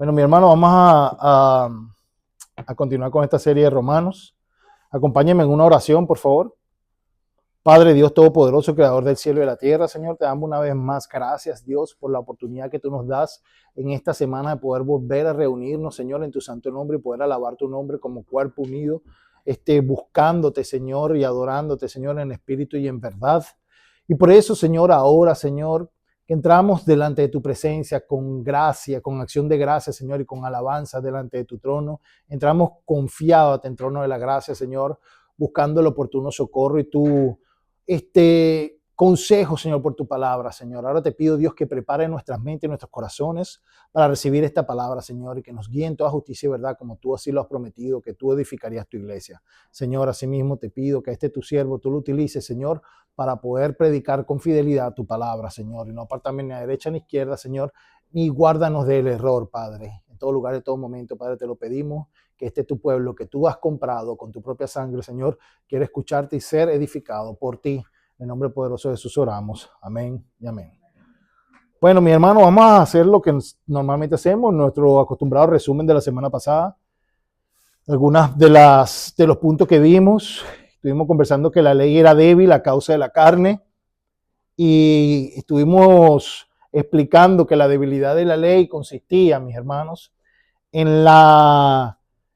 Bueno, mi hermano, vamos a continuar con esta serie de Romanos. Acompáñenme en una oración, por favor. Padre Dios Todopoderoso, Creador del cielo y de la tierra, Señor, te damos una vez más gracias, Dios, por la oportunidad que tú nos das en esta semana de poder volver a reunirnos, Señor, en tu santo nombre y poder alabar tu nombre como cuerpo unido, buscándote, Señor, y adorándote, Señor, en espíritu y en verdad. Y por eso, Señor, ahora, Señor, que entramos delante de tu presencia con gracia, con acción de gracia, Señor, y con alabanza delante de tu trono. Entramos confiados ante el trono de la gracia, Señor, buscando el oportuno socorro y tu consejo, Señor, por tu palabra, Señor. Ahora te pido, Dios, que prepare nuestras mentes y nuestros corazones para recibir esta palabra, Señor, y que nos guíe en toda justicia y verdad, como tú así lo has prometido, que tú edificarías tu iglesia. Señor, asimismo te pido que tu siervo tú lo utilices, Señor, para poder predicar con fidelidad tu palabra, Señor, y no apartarme ni a derecha ni a izquierda, Señor, ni guárdanos del error, Padre. En todo lugar, en todo momento, Padre, te lo pedimos, que tu pueblo que tú has comprado con tu propia sangre, Señor, quiere escucharte y ser edificado por ti. En el nombre poderoso de Jesús oramos. Amén y amén. Bueno, mi hermano, vamos a hacer lo que normalmente hacemos, nuestro acostumbrado resumen de la semana pasada. Algunas de los puntos que vimos. Estuvimos conversando que la ley era débil a causa de la carne y estuvimos explicando que la debilidad de la ley consistía, mis hermanos, en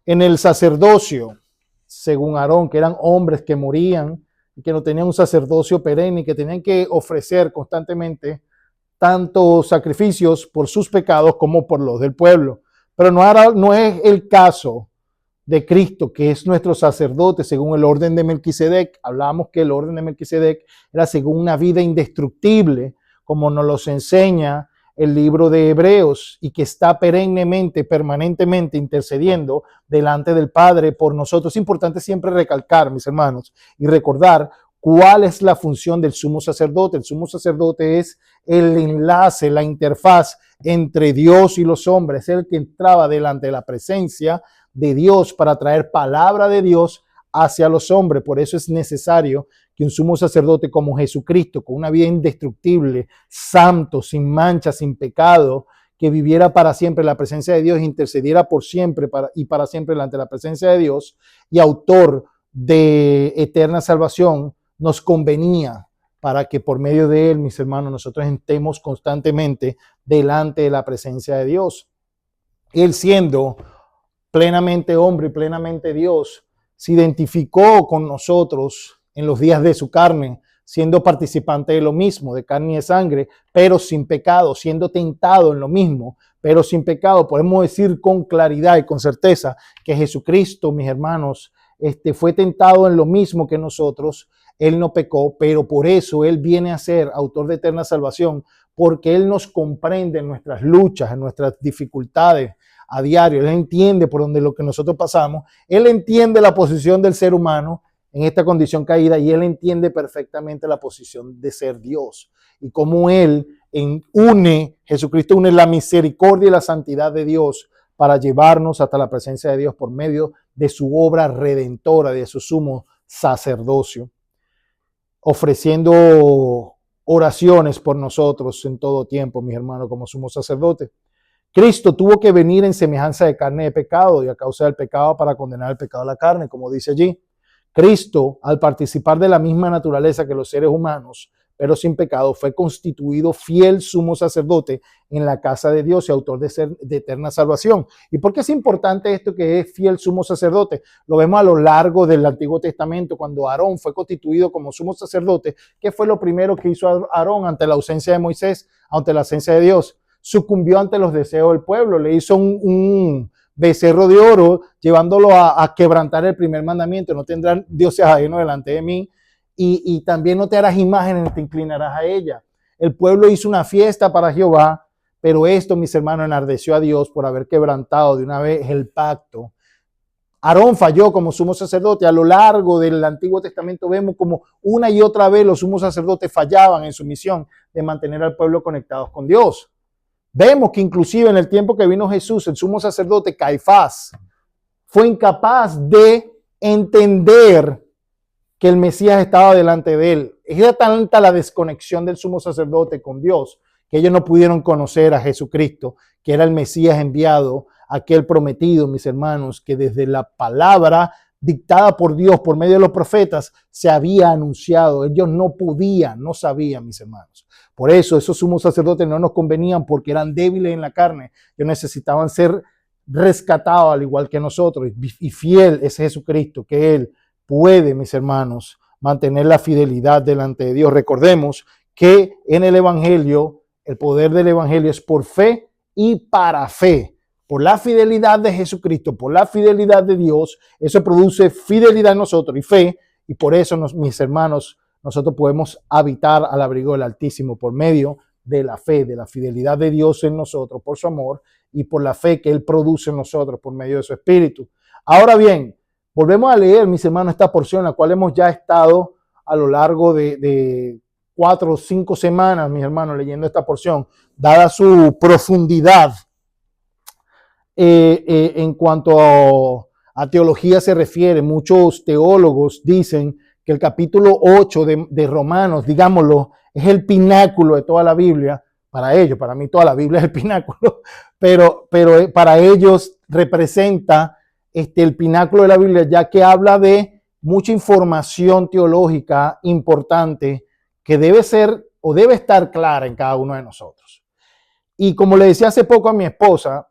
el sacerdocio, según Aarón, que eran hombres que morían y que no tenían un sacerdocio perenne y que tenían que ofrecer constantemente tanto sacrificios por sus pecados como por los del pueblo. Pero no es el caso de Cristo, que es nuestro sacerdote según el orden de Melquisedec. Hablamos que el orden de Melquisedec era según una vida indestructible, como nos los enseña el libro de Hebreos, y que está perennemente, permanentemente intercediendo delante del Padre por nosotros. Es importante siempre recalcar, mis hermanos, y recordar cuál es la función del sumo sacerdote. El sumo sacerdote es el enlace, la interfaz entre Dios y los hombres, es el que entraba delante de la presencia de Dios para traer palabra de Dios hacia los hombres. Por eso es necesario que un sumo sacerdote como Jesucristo, con una vida indestructible, santo, sin mancha, sin pecado, que viviera para siempre en la presencia de Dios, intercediera por siempre y para siempre delante de la presencia de Dios, y autor de eterna salvación, nos convenía para que por medio de él, mis hermanos, nosotros estemos constantemente delante de la presencia de Dios. Él, siendo plenamente hombre y plenamente Dios, se identificó con nosotros en los días de su carne, siendo participante de lo mismo, de carne y de sangre, pero sin pecado, siendo tentado en lo mismo, pero sin pecado. Podemos decir con claridad y con certeza que Jesucristo, mis hermanos, fue tentado en lo mismo que nosotros. Él no pecó, pero por eso Él viene a ser autor de eterna salvación, porque Él nos comprende en nuestras luchas, en nuestras dificultades a diario. Él entiende por donde lo que nosotros pasamos. Él entiende la posición del ser humano en esta condición caída, y Él entiende perfectamente la posición de ser Dios y cómo Jesucristo une la misericordia y la santidad de Dios para llevarnos hasta la presencia de Dios por medio de su obra redentora, de su sumo sacerdocio, ofreciendo oraciones por nosotros en todo tiempo, mis hermanos, como sumo sacerdote. Cristo tuvo que venir en semejanza de carne de pecado y a causa del pecado para condenar el pecado de la carne, como dice allí. Cristo, al participar de la misma naturaleza que los seres humanos, pero sin pecado, fue constituido fiel sumo sacerdote en la casa de Dios y autor de eterna salvación. ¿Y por qué es importante esto que es fiel sumo sacerdote? Lo vemos a lo largo del Antiguo Testamento, cuando Aarón fue constituido como sumo sacerdote. ¿Qué fue lo primero que hizo Aarón ante la ausencia de Moisés, ante la ausencia de Dios? Sucumbió ante los deseos del pueblo, le hizo un becerro de oro, llevándolo a quebrantar el primer mandamiento: no tendrán dioses ajenos delante de mí, y también no te harás imágenes ni te inclinarás a ella. El pueblo hizo una fiesta para Jehová, pero esto, mis hermanos, enardeció a Dios por haber quebrantado de una vez el pacto. Aarón falló como sumo sacerdote. A lo largo del Antiguo Testamento vemos como una y otra vez los sumos sacerdotes fallaban en su misión de mantener al pueblo conectados con Dios. Vemos que inclusive en el tiempo que vino Jesús, el sumo sacerdote Caifás fue incapaz de entender que el Mesías estaba delante de él. Era tanta la desconexión del sumo sacerdote con Dios que ellos no pudieron conocer a Jesucristo, que era el Mesías enviado, aquel prometido, mis hermanos, que desde la palabra dictada por Dios por medio de los profetas se había anunciado. Ellos no podían, no sabían, mis hermanos. Por eso esos sumos sacerdotes no nos convenían, porque eran débiles en la carne. Ellos necesitaban ser rescatados al igual que nosotros. Y fiel es Jesucristo, que Él puede, mis hermanos, mantener la fidelidad delante de Dios. Recordemos que en el Evangelio, el poder del Evangelio es por fe y para fe. Por la fidelidad de Jesucristo, por la fidelidad de Dios, eso produce fidelidad en nosotros y fe, y por eso, mis hermanos, nosotros podemos habitar al abrigo del Altísimo por medio de la fe, de la fidelidad de Dios en nosotros, por su amor, y por la fe que Él produce en nosotros por medio de su Espíritu. Ahora bien, volvemos a leer, mis hermanos, esta porción, la cual hemos ya estado a lo largo de 4 o 5 semanas, mis hermanos, leyendo esta porción, dada su profundidad. En cuanto a teología se refiere, muchos teólogos dicen que el capítulo 8 de Romanos, digámoslo, es el pináculo de toda la Biblia. Para ellos, para mí toda la Biblia es el pináculo, pero para ellos representa el pináculo de la Biblia, ya que habla de mucha información teológica importante que debe ser o debe estar clara en cada uno de nosotros. Y como le decía hace poco a mi esposa,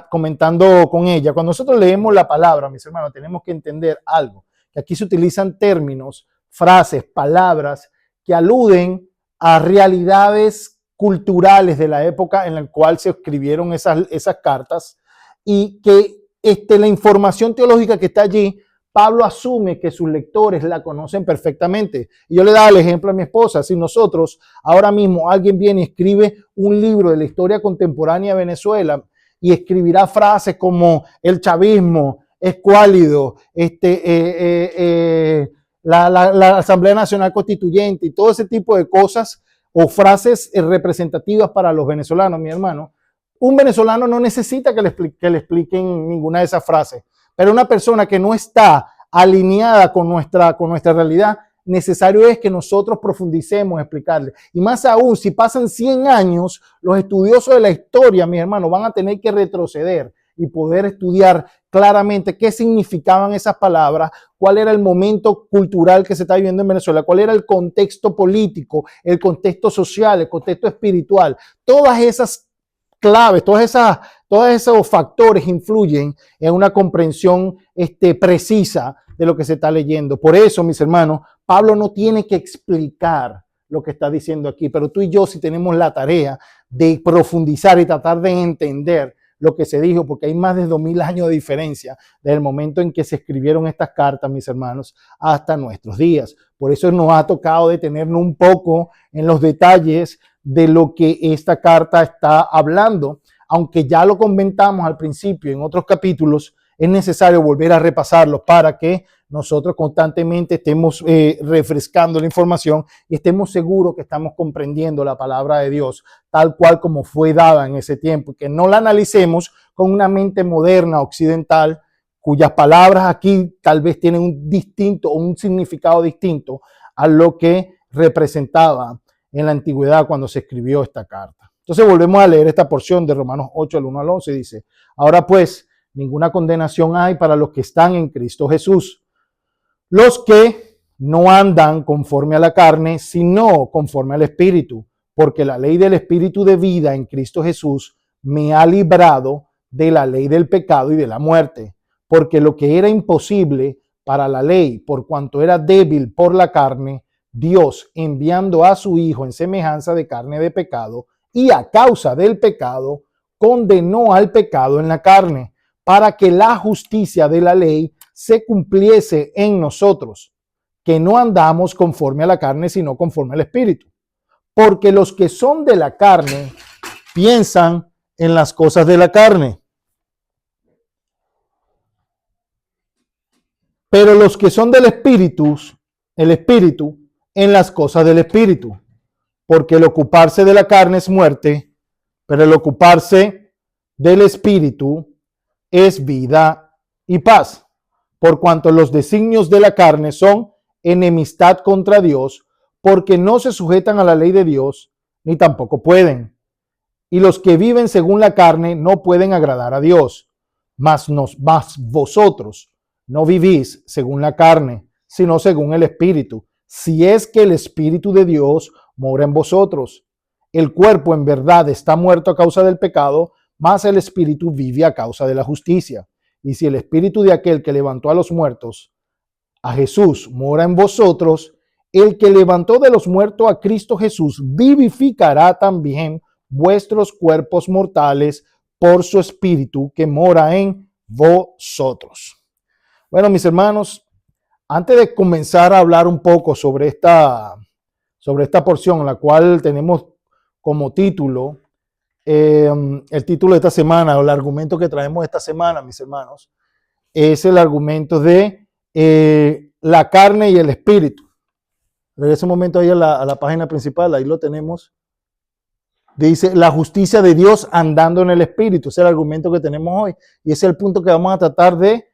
comentando con ella, cuando nosotros leemos la palabra, mis hermanos, tenemos que entender algo, que aquí se utilizan términos, frases, palabras que aluden a realidades culturales de la época en la cual se escribieron esas cartas, y que la información teológica que está allí, Pablo asume que sus lectores la conocen perfectamente. Y yo le daba el ejemplo a mi esposa: si nosotros ahora mismo alguien viene y escribe un libro de la historia contemporánea de Venezuela, y escribirá frases como el chavismo es cuálido, la Asamblea Nacional Constituyente y todo ese tipo de cosas, o frases representativas para los venezolanos, mi hermano, un venezolano no necesita que le expliquen ninguna de esas frases, pero una persona que no está alineada con nuestra realidad, necesario es que nosotros profundicemos, explicarle. Y más aún, si pasan 100 años, los estudiosos de la historia, mis hermanos, van a tener que retroceder y poder estudiar claramente qué significaban esas palabras, cuál era el momento cultural que se está viviendo en Venezuela, cuál era el contexto político, el contexto social, el contexto espiritual. Todas esas claves, todos esos factores influyen en una comprensión precisa de lo que se está leyendo. Por eso, mis hermanos, Pablo no tiene que explicar lo que está diciendo aquí, pero tú y yo sí tenemos la tarea de profundizar y tratar de entender lo que se dijo, porque hay más de 2000 años de diferencia desde el momento en que se escribieron estas cartas, mis hermanos, hasta nuestros días. Por eso nos ha tocado detenernos un poco en los detalles de lo que esta carta está hablando. Aunque ya lo comentamos al principio en otros capítulos, es necesario volver a repasarlos para que nosotros constantemente estemos refrescando la información y estemos seguros que estamos comprendiendo la palabra de Dios tal cual como fue dada en ese tiempo, y que no la analicemos con una mente moderna occidental, cuyas palabras aquí tal vez tienen un distinto o un significado distinto a lo que representaba en la antigüedad cuando se escribió esta carta. Entonces volvemos a leer esta porción de Romanos 8, al 1 al 11, dice: ahora pues, ninguna condenación hay para los que están en Cristo Jesús, los que no andan conforme a la carne, sino conforme al Espíritu, porque la ley del Espíritu de vida en Cristo Jesús me ha librado de la ley del pecado y de la muerte, porque lo que era imposible para la ley, por cuanto era débil por la carne, Dios, enviando a su Hijo en semejanza de carne de pecado, y a causa del pecado, condenó al pecado en la carne, para que la justicia de la ley se cumpliese en nosotros, que no andamos conforme a la carne, sino conforme al Espíritu. Porque los que son de la carne piensan en las cosas de la carne, pero los que son del Espíritu, el Espíritu, en las cosas del Espíritu. Porque el ocuparse de la carne es muerte, pero el ocuparse del Espíritu es vida y paz. Por cuanto los designios de la carne son enemistad contra Dios, porque no se sujetan a la ley de Dios, ni tampoco pueden. Y los que viven según la carne no pueden agradar a Dios. Mas vosotros no vivís según la carne, sino según el Espíritu. Si es que el Espíritu de Dios mora en vosotros. El cuerpo en verdad está muerto a causa del pecado, mas el Espíritu vive a causa de la justicia. Y si el Espíritu de aquel que levantó a los muertos, a Jesús, mora en vosotros, el que levantó de los muertos a Cristo Jesús vivificará también vuestros cuerpos mortales por su Espíritu que mora en vosotros. Bueno, mis hermanos, antes de comenzar a hablar un poco sobre esta porción, la cual tenemos como título, el título de esta semana, o el argumento que traemos esta semana, mis hermanos, es el argumento de la carne y el espíritu. Regresa un momento ahí a la página principal, ahí lo tenemos. Dice, la justicia de Dios andando en el espíritu. Ese es el argumento que tenemos hoy. Y ese es el punto que vamos a tratar de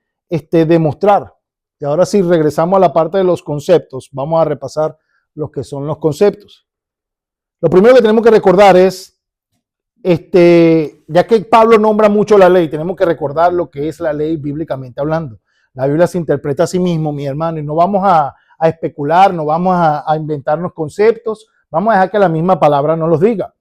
demostrar. Y ahora sí, regresamos a la parte de los conceptos. Vamos a repasar lo que son los conceptos. Lo primero que tenemos que recordar es, ya que Pablo nombra mucho la ley, tenemos que recordar lo que es la ley bíblicamente hablando. La Biblia se interpreta a sí mismo, mi hermano, y no vamos a especular, no vamos a inventarnos conceptos, vamos a dejar que la misma palabra nos los diga.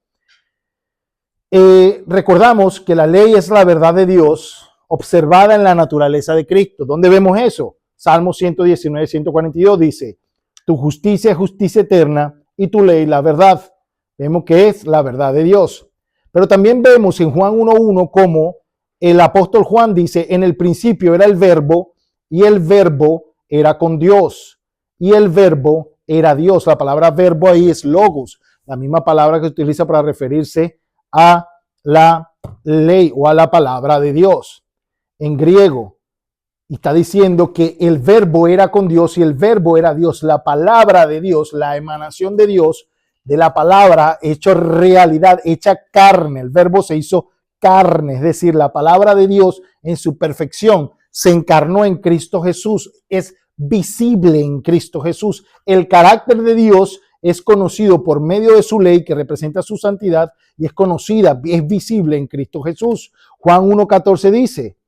Recordamos que la ley es la verdad de Dios observada en la naturaleza de Cristo. ¿Dónde vemos eso? Salmo 119, 142 dice, tu justicia es justicia eterna y tu ley la verdad. Vemos que es la verdad de Dios. Pero también vemos en Juan 1.1 como el apóstol Juan dice, en el principio era el verbo y el verbo era con Dios y el verbo era Dios. La palabra verbo ahí es logos, la misma palabra que se utiliza para referirse a la ley o a la palabra de Dios en griego. Y está diciendo que el verbo era con Dios y el verbo era Dios, la palabra de Dios, la emanación de Dios, de la palabra hecho realidad, hecha carne. El verbo se hizo carne, es decir, la palabra de Dios en su perfección se encarnó en Cristo Jesús, es visible en Cristo Jesús. El carácter de Dios es conocido por medio de su ley que representa su santidad y es conocida, es visible en Cristo Jesús. Juan 1.14 dice,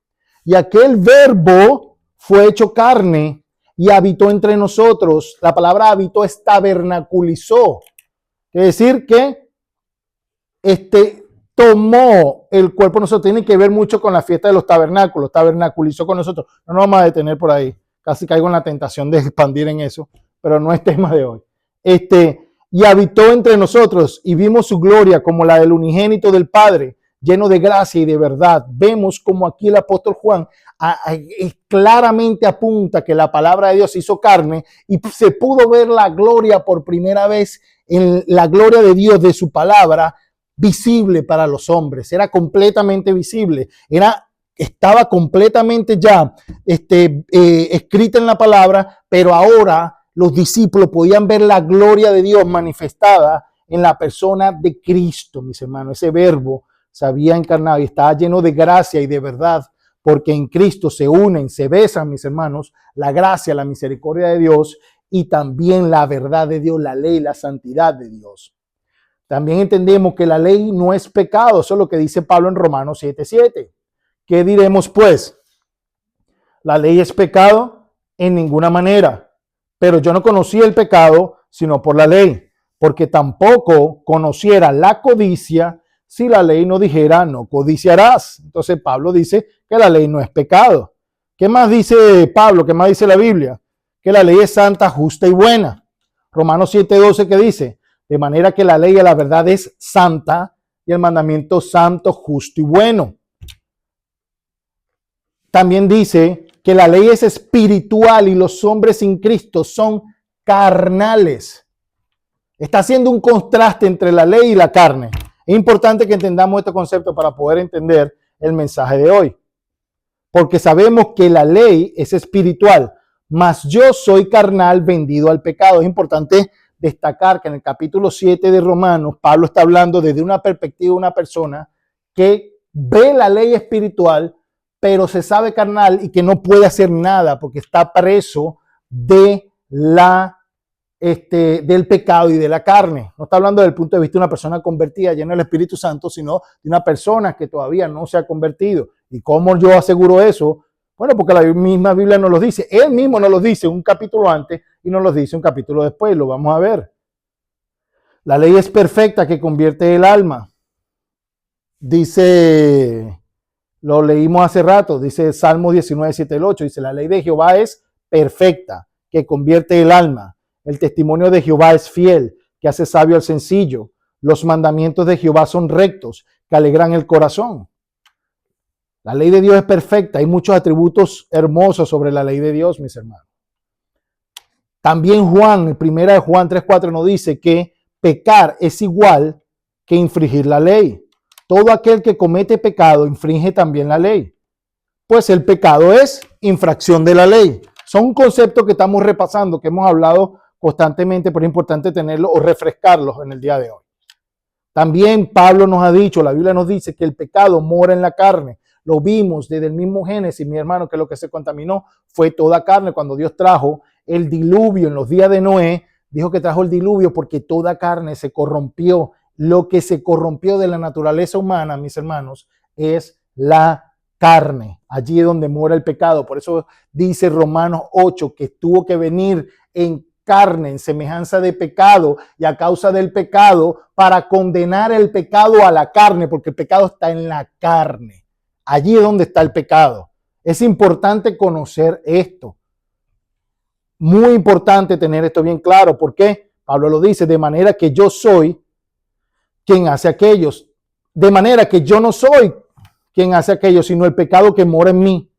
y aquel verbo fue hecho carne y habitó entre nosotros. La palabra habitó es tabernaculizó. Es decir que tomó el cuerpo de nosotros. Tiene que ver mucho con la fiesta de los tabernáculos. Tabernaculizó con nosotros. No nos vamos a detener por ahí. Casi caigo en la tentación de expandir en eso, pero no es tema de hoy. Y habitó entre nosotros y vimos su gloria como la del unigénito del Padre, lleno de gracia y de verdad. Vemos como aquí el apóstol Juan claramente apunta que la palabra de Dios se hizo carne y se pudo ver la gloria por primera vez, en la gloria de Dios de su palabra visible para los hombres. Era completamente visible, estaba completamente ya escrita en la palabra, pero ahora los discípulos podían ver la gloria de Dios manifestada en la persona de Cristo, mis hermanos. Ese verbo se había encarnado y estaba lleno de gracia y de verdad, porque en Cristo se unen, se besan, mis hermanos, la gracia, la misericordia de Dios y también la verdad de Dios, la ley, la santidad de Dios. También entendemos que la ley no es pecado, eso es lo que dice Pablo en Romanos 7:7. ¿Qué diremos pues? ¿La ley es pecado? En ninguna manera. Pero yo no conocí el pecado sino por la ley, porque tampoco conociera la codicia si la ley no dijera no codiciarás. Entonces Pablo dice que la ley no es pecado. ¿Qué más dice Pablo? ¿Qué más dice la Biblia? Que la ley es santa, justa y buena. Romanos 7:12 que dice, de manera que la ley y la verdad es santa y el mandamiento santo, justo y bueno. También dice que la ley es espiritual y los hombres sin Cristo son carnales. Está haciendo un contraste entre la ley y la carne. Es importante que entendamos este concepto para poder entender el mensaje de hoy. Porque sabemos que la ley es espiritual, mas yo soy carnal vendido al pecado. Es importante destacar que en el capítulo 7 de Romanos, Pablo está hablando desde una perspectiva de una persona que ve la ley espiritual, pero se sabe carnal y que no puede hacer nada porque está preso de la del pecado y de la carne. No está hablando desde el punto de vista de una persona convertida, llena del Espíritu Santo, sino de una persona que todavía no se ha convertido. ¿Y cómo yo aseguro eso? Bueno, porque la misma Biblia nos lo dice. Él mismo nos lo dice un capítulo antes y nos lo dice un capítulo después. Lo vamos a ver. La ley es perfecta que convierte el alma. Dice, lo leímos hace rato, dice Salmo 19, 7 al 8. Dice, la ley de Jehová es perfecta que convierte el alma. El testimonio de Jehová es fiel, que hace sabio al sencillo. Los mandamientos de Jehová son rectos, que alegran el corazón. La ley de Dios es perfecta. Hay muchos atributos hermosos sobre la ley de Dios, mis hermanos. También Juan, en primera de Juan 3:4 nos dice que pecar es igual que infringir la ley. Todo aquel que comete pecado infringe también la ley. Pues el pecado es infracción de la ley. Son conceptos que estamos repasando, que hemos hablado constantemente, pero es importante tenerlos o refrescarlos en el día de hoy. También Pablo nos ha dicho, la Biblia nos dice que el pecado mora en la carne. Lo vimos desde el mismo Génesis, mi hermano, que lo que se contaminó fue toda carne. Cuando Dios trajo el diluvio en los días de Noé, dijo que trajo el diluvio porque toda carne se corrompió. Lo que se corrompió de la naturaleza humana, mis hermanos, es la carne. Allí es donde mora el pecado. Por eso dice Romanos 8 que tuvo que venir en carne, en semejanza de pecado y a causa del pecado para condenar el pecado a la carne, porque el pecado está en la carne. Allí es donde está el pecado. Es importante conocer esto. Muy importante tener esto bien claro. ¿Por qué? Pablo lo dice, de manera que yo soy quien hace aquellos. De manera que yo no soy quien hace aquello, sino el pecado que mora en mí.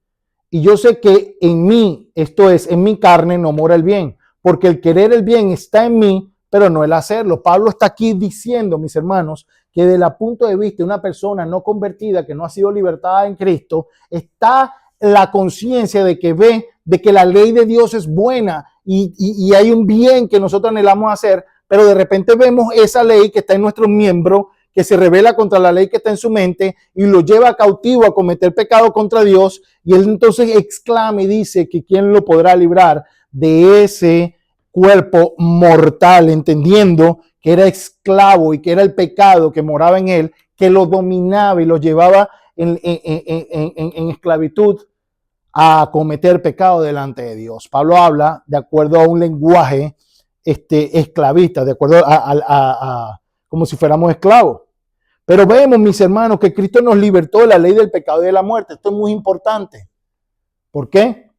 Y yo sé que en mí, esto es, en mi carne no mora el bien, porque el querer el bien está en mí, pero no el hacerlo. Pablo está aquí diciendo, mis hermanos, que desde el punto de vista de una persona no convertida, que no ha sido libertada en Cristo, está la conciencia de que ve de que la ley de Dios es buena y hay un bien que nosotros anhelamos hacer, pero de repente vemos esa ley que está en nuestros miembros, que se revela contra la ley que está en su mente y lo lleva cautivo a cometer pecado contra Dios, y él entonces exclama y dice que quién lo podrá librar de ese cuerpo mortal, entendiendo que era esclavo y que era el pecado que moraba en él, que lo dominaba y lo llevaba en esclavitud a cometer pecado delante de Dios. Pablo habla de acuerdo a un lenguaje esclavista, de acuerdo a como si fuéramos esclavos. Pero vemos, mis hermanos, que Cristo nos libertó de la ley del pecado y de la muerte. Esto es muy importante. ¿Por qué?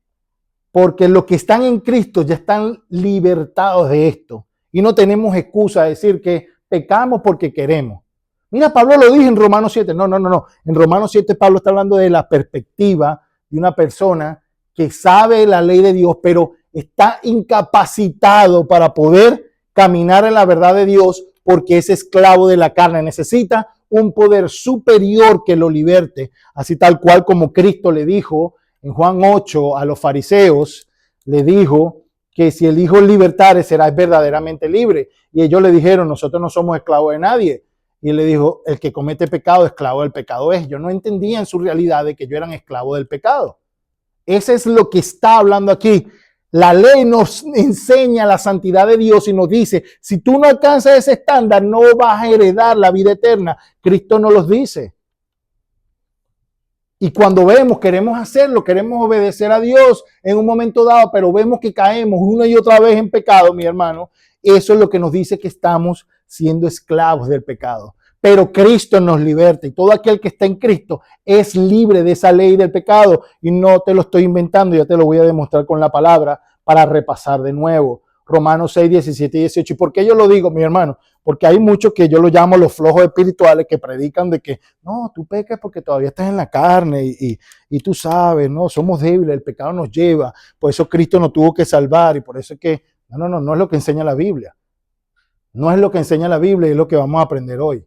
Porque los que están en Cristo ya están libertados de esto. Y no tenemos excusa de decir que pecamos porque queremos. Mira, Pablo lo dijo en Romanos 7. No. En Romanos 7 Pablo está hablando de la perspectiva de una persona que sabe la ley de Dios, pero está incapacitado para poder caminar en la verdad de Dios porque es esclavo de la carne. Necesita un poder superior que lo liberte, así tal cual como Cristo le dijo en Juan 8 a los fariseos, le dijo que si el Hijo libertare serás verdaderamente libre. Y ellos le dijeron, nosotros no somos esclavos de nadie. Y él le dijo, el que comete pecado, esclavo del pecado es. Yo no entendía en su realidad de que yo era esclavo del pecado. Ese es lo que está hablando aquí. La ley nos enseña la santidad de Dios y nos dice, si tú no alcanzas ese estándar, no vas a heredar la vida eterna. Cristo nos los dice. Y cuando vemos, queremos hacerlo, queremos obedecer a Dios en un momento dado, pero vemos que caemos una y otra vez en pecado, mi hermano. Eso es lo que nos dice que estamos siendo esclavos del pecado. Pero Cristo nos liberta y todo aquel que está en Cristo es libre de esa ley del pecado. Y no te lo estoy inventando, ya te lo voy a demostrar con la palabra para repasar de nuevo. Romanos 6, 17 y 18. ¿Y por qué yo lo digo, mi hermano? Porque hay muchos que yo lo llamo los flojos espirituales que predican de que no, tú pecas porque todavía estás en la carne y tú sabes, no, somos débiles, el pecado nos lleva. Por eso Cristo nos tuvo que salvar y por eso es que no es lo que enseña la Biblia. No es lo que enseña la Biblia y es lo que vamos a aprender hoy.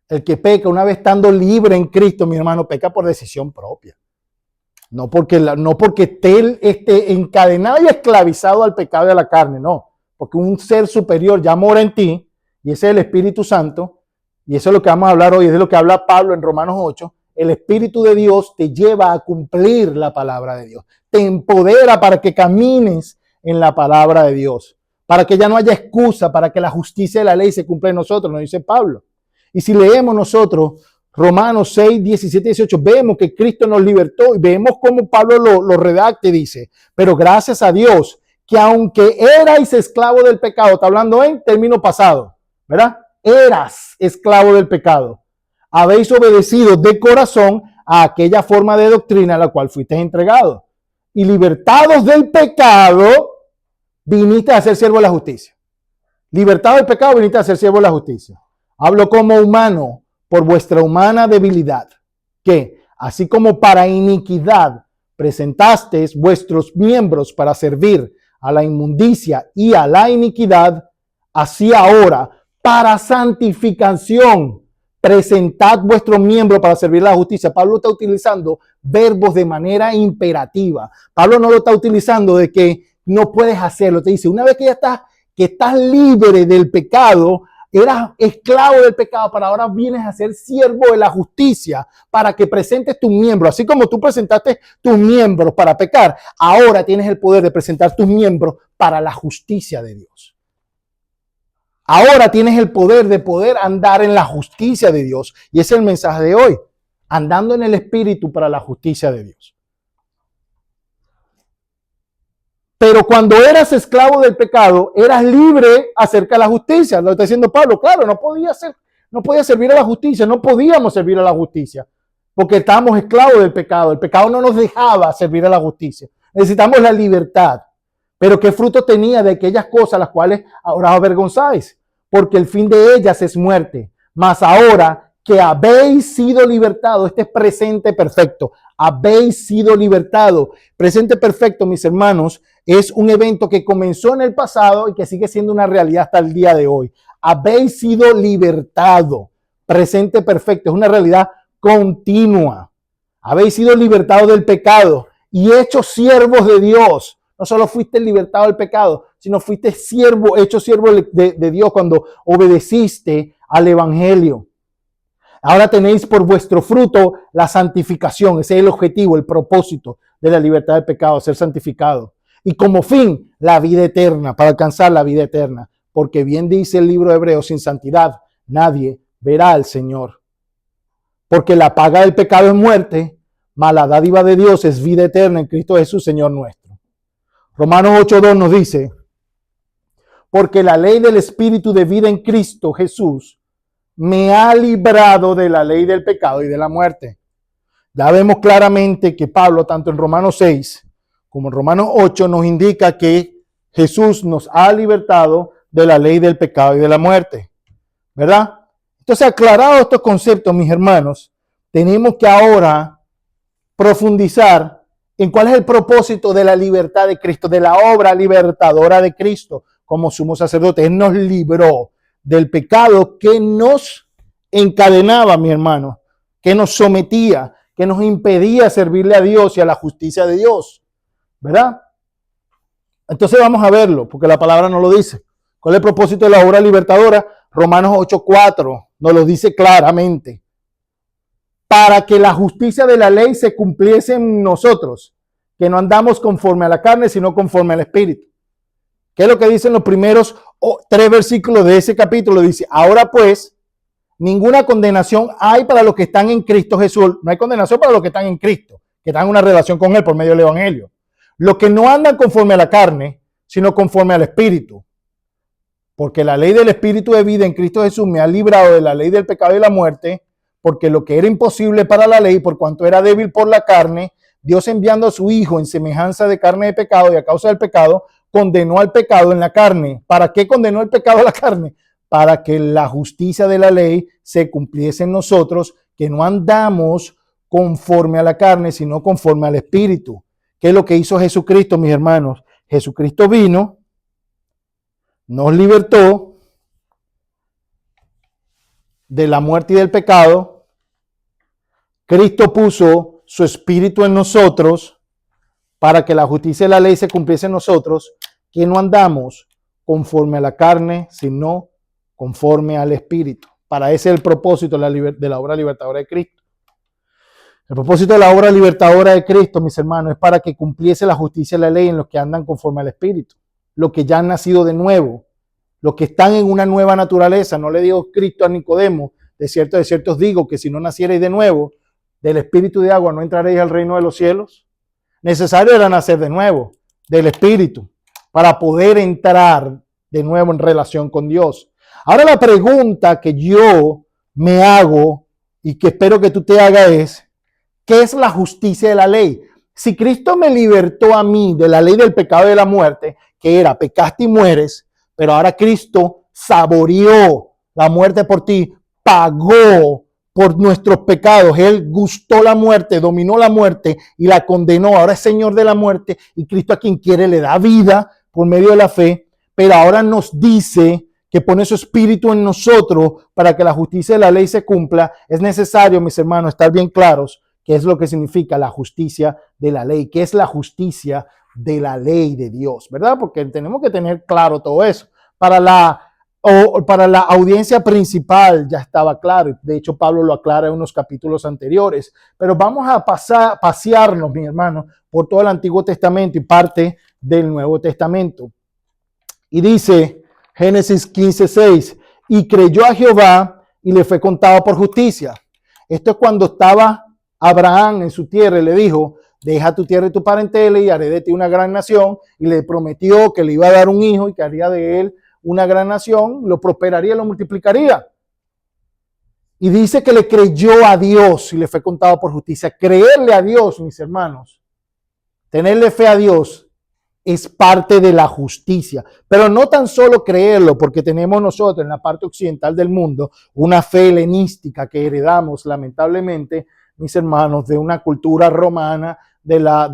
El que peca una vez estando libre en Cristo, mi hermano, peca por decisión propia. No porque esté encadenado y esclavizado al pecado y a la carne, no. Porque un ser superior ya mora en ti y ese es el Espíritu Santo. Y eso es lo que vamos a hablar hoy, es de lo que habla Pablo en Romanos 8. El Espíritu de Dios te lleva a cumplir la palabra de Dios. Te empodera para que camines en la palabra de Dios. para que ya no haya excusa, para que la justicia de la ley se cumpla en nosotros, nos dice Pablo. Y si leemos nosotros Romanos 6, 17 y 18, vemos que Cristo nos libertó y vemos cómo Pablo lo redacta y dice, pero gracias a Dios que aunque erais esclavo del pecado, está hablando en término pasado, ¿verdad? Eras esclavo del pecado. Habéis obedecido de corazón a aquella forma de doctrina a la cual fuisteis entregados. Y libertados del pecado, viniste a ser siervo de la justicia. Libertado del pecado, viniste a ser siervo de la justicia. Hablo como humano por vuestra humana debilidad, que así como para iniquidad presentasteis vuestros miembros para servir a la inmundicia y a la iniquidad, así ahora para santificación presentad vuestros miembros para servir a la justicia. Pablo está utilizando verbos de manera imperativa. Pablo no lo está utilizando de que no puedes hacerlo. Te dice, una vez que ya estás libre del pecado, eras esclavo del pecado, para ahora vienes a ser siervo de la justicia, para que presentes tus miembros. Así como tú presentaste tus miembros para pecar, ahora tienes el poder de presentar tus miembros para la justicia de Dios. Ahora tienes el poder de poder andar en la justicia de Dios. Y ese es el mensaje de hoy. Andando en el Espíritu para la justicia de Dios. Pero cuando eras esclavo del pecado, eras libre acerca de la justicia. Lo está diciendo Pablo. Claro, no podía servir a la justicia. No podíamos servir a la justicia. Porque estábamos esclavos del pecado. El pecado no nos dejaba servir a la justicia. Necesitamos la libertad. Pero ¿qué fruto tenía de aquellas cosas las cuales ahora os avergonzáis? Porque el fin de ellas es muerte. Mas ahora que habéis sido libertados, este es presente perfecto, habéis sido libertados. Presente perfecto, mis hermanos, es un evento que comenzó en el pasado y que sigue siendo una realidad hasta el día de hoy. Habéis sido libertados. Presente perfecto, es una realidad continua. Habéis sido libertados del pecado y hechos siervos de Dios. No solo fuiste libertado del pecado, sino fuiste hecho siervo de Dios cuando obedeciste al evangelio. Ahora tenéis por vuestro fruto la santificación. Ese es el objetivo, el propósito de la libertad del pecado, ser santificado. Y como fin, la vida eterna, para alcanzar la vida eterna. Porque bien dice el libro de Hebreos, sin santidad nadie verá al Señor. Porque la paga del pecado es muerte, mas la dádiva de Dios es vida eterna en Cristo Jesús, Señor nuestro. Romanos 8:2 nos dice, porque la ley del Espíritu de vida en Cristo Jesús me ha librado de la ley del pecado y de la muerte. Ya vemos claramente que Pablo, tanto en Romanos 6 como en Romanos 8, nos indica que Jesús nos ha libertado de la ley del pecado y de la muerte. ¿Verdad? Entonces, aclarados estos conceptos, mis hermanos, tenemos que ahora profundizar en cuál es el propósito de la libertad de Cristo, de la obra libertadora de Cristo como sumo sacerdote. Él nos libró del pecado que nos encadenaba, mi hermano, que nos sometía, que nos impedía servirle a Dios y a la justicia de Dios, ¿verdad? Entonces vamos a verlo, porque la palabra no lo dice. ¿Cuál es el propósito de la obra libertadora? Romanos 8:4 nos lo dice claramente. Para que la justicia de la ley se cumpliese en nosotros, que no andamos conforme a la carne, sino conforme al Espíritu. ¿Qué es lo que dicen los primeros 3 versículos de ese capítulo? Dice, ahora pues, ninguna condenación hay para los que están en Cristo Jesús. No hay condenación para los que están en Cristo, que están en una relación con Él por medio del Evangelio. Los que no andan conforme a la carne, sino conforme al Espíritu. Porque la ley del Espíritu de vida en Cristo Jesús me ha librado de la ley del pecado y la muerte, porque lo que era imposible para la ley, por cuanto era débil por la carne, Dios enviando a su Hijo en semejanza de carne de pecado y a causa del pecado, condenó al pecado en la carne. ¿Para qué condenó el pecado a la carne? Para que la justicia de la ley se cumpliese en nosotros, que no andamos conforme a la carne, sino conforme al Espíritu. ¿Qué es lo que hizo Jesucristo, mis hermanos? Jesucristo vino, nos libertó de la muerte y del pecado. Cristo puso su Espíritu en nosotros para que la justicia de la ley se cumpliese en nosotros, que no andamos conforme a la carne, sino conforme al Espíritu. Para ese es el propósito de la obra libertadora de Cristo. El propósito de la obra libertadora de Cristo, mis hermanos, es para que cumpliese la justicia de la ley en los que andan conforme al Espíritu. los que ya han nacido de nuevo, los que están en una nueva naturaleza. No le dijo Cristo a Nicodemo, de cierto os digo que si no nacierais de nuevo, del espíritu de agua no entraréis al reino de los cielos. Necesario era nacer de nuevo, del espíritu, para poder entrar de nuevo en relación con Dios. Ahora la pregunta que yo me hago y que espero que tú te hagas es, ¿qué es la justicia de la ley? Si Cristo me libertó a mí de la ley del pecado y de la muerte, que era pecaste y mueres, pero ahora Cristo saboreó la muerte por ti, pagó por nuestros pecados. Él gustó la muerte, dominó la muerte y la condenó. Ahora es Señor de la muerte y Cristo a quien quiere le da vida por medio de la fe, pero ahora nos dice que pone su espíritu en nosotros para que la justicia de la ley se cumpla. Es necesario, mis hermanos, estar bien claros qué es lo que significa la justicia de la ley, qué es la justicia de la ley de Dios, ¿verdad? Porque tenemos que tener claro todo eso. Para la audiencia principal ya estaba claro, de hecho Pablo lo aclara en unos capítulos anteriores, pero vamos a pasearnos, mi hermano, por todo el Antiguo Testamento y parte del Nuevo Testamento. Y dice Génesis 15:6, y creyó a Jehová y le fue contado por justicia. Esto es cuando estaba Abraham en su tierra y le dijo, deja tu tierra y tu parentela y haré de ti una gran nación, y le prometió que le iba a dar un hijo y que haría de él una gran nación, lo prosperaría, lo multiplicaría. Y dice que le creyó a Dios y le fue contado por justicia. Creerle a Dios, mis hermanos, tenerle fe a Dios es parte de la justicia. Pero no tan solo creerlo, porque tenemos nosotros en la parte occidental del mundo una fe helenística que heredamos lamentablemente, mis hermanos, de una cultura romana, de la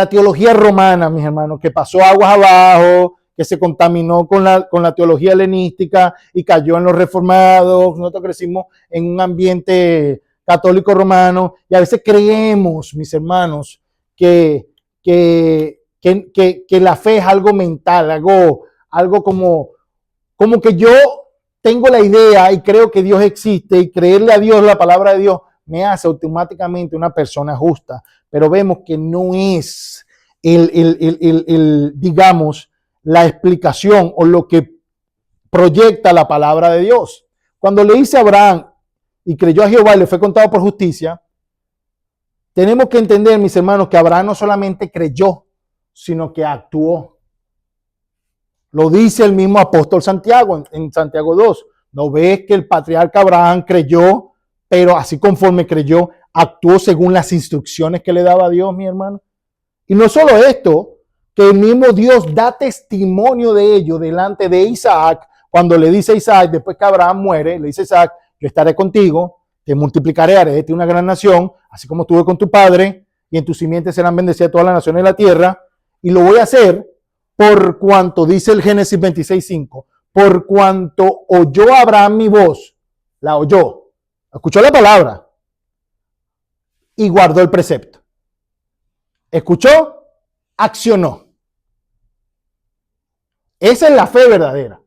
teología romana, mis hermanos, que pasó aguas abajo, que se contaminó con la teología helenística y cayó en los reformados. Nosotros crecimos en un ambiente católico romano y a veces creemos, mis hermanos, que la fe es algo mental, algo como que yo tengo la idea y creo que Dios existe, y creerle a Dios, la palabra de Dios, me hace automáticamente una persona justa. Pero vemos que no es digamos, la explicación o lo que proyecta la palabra de Dios. Cuando le dice a Abraham y creyó a Jehová y le fue contado por justicia, tenemos que entender, mis hermanos, que Abraham no solamente creyó, sino que actuó. Lo dice el mismo apóstol Santiago en Santiago 2. ¿No ves que el patriarca Abraham creyó, pero así conforme creyó, actuó según las instrucciones que le daba Dios, mi hermano? Y no solo esto, que el mismo Dios da testimonio de ello delante de Isaac, cuando le dice a Isaac, después que Abraham muere, le dice a Isaac, yo estaré contigo, te multiplicaré, haré de ti una gran nación, así como estuve con tu padre, y en tu simiente serán bendecidas todas las naciones de la tierra, y lo voy a hacer por cuanto, dice el Génesis 26:5, por cuanto oyó Abraham mi voz, la oyó, escuchó la palabra, y guardó el precepto. Escuchó, accionó. Esa es la fe verdadera.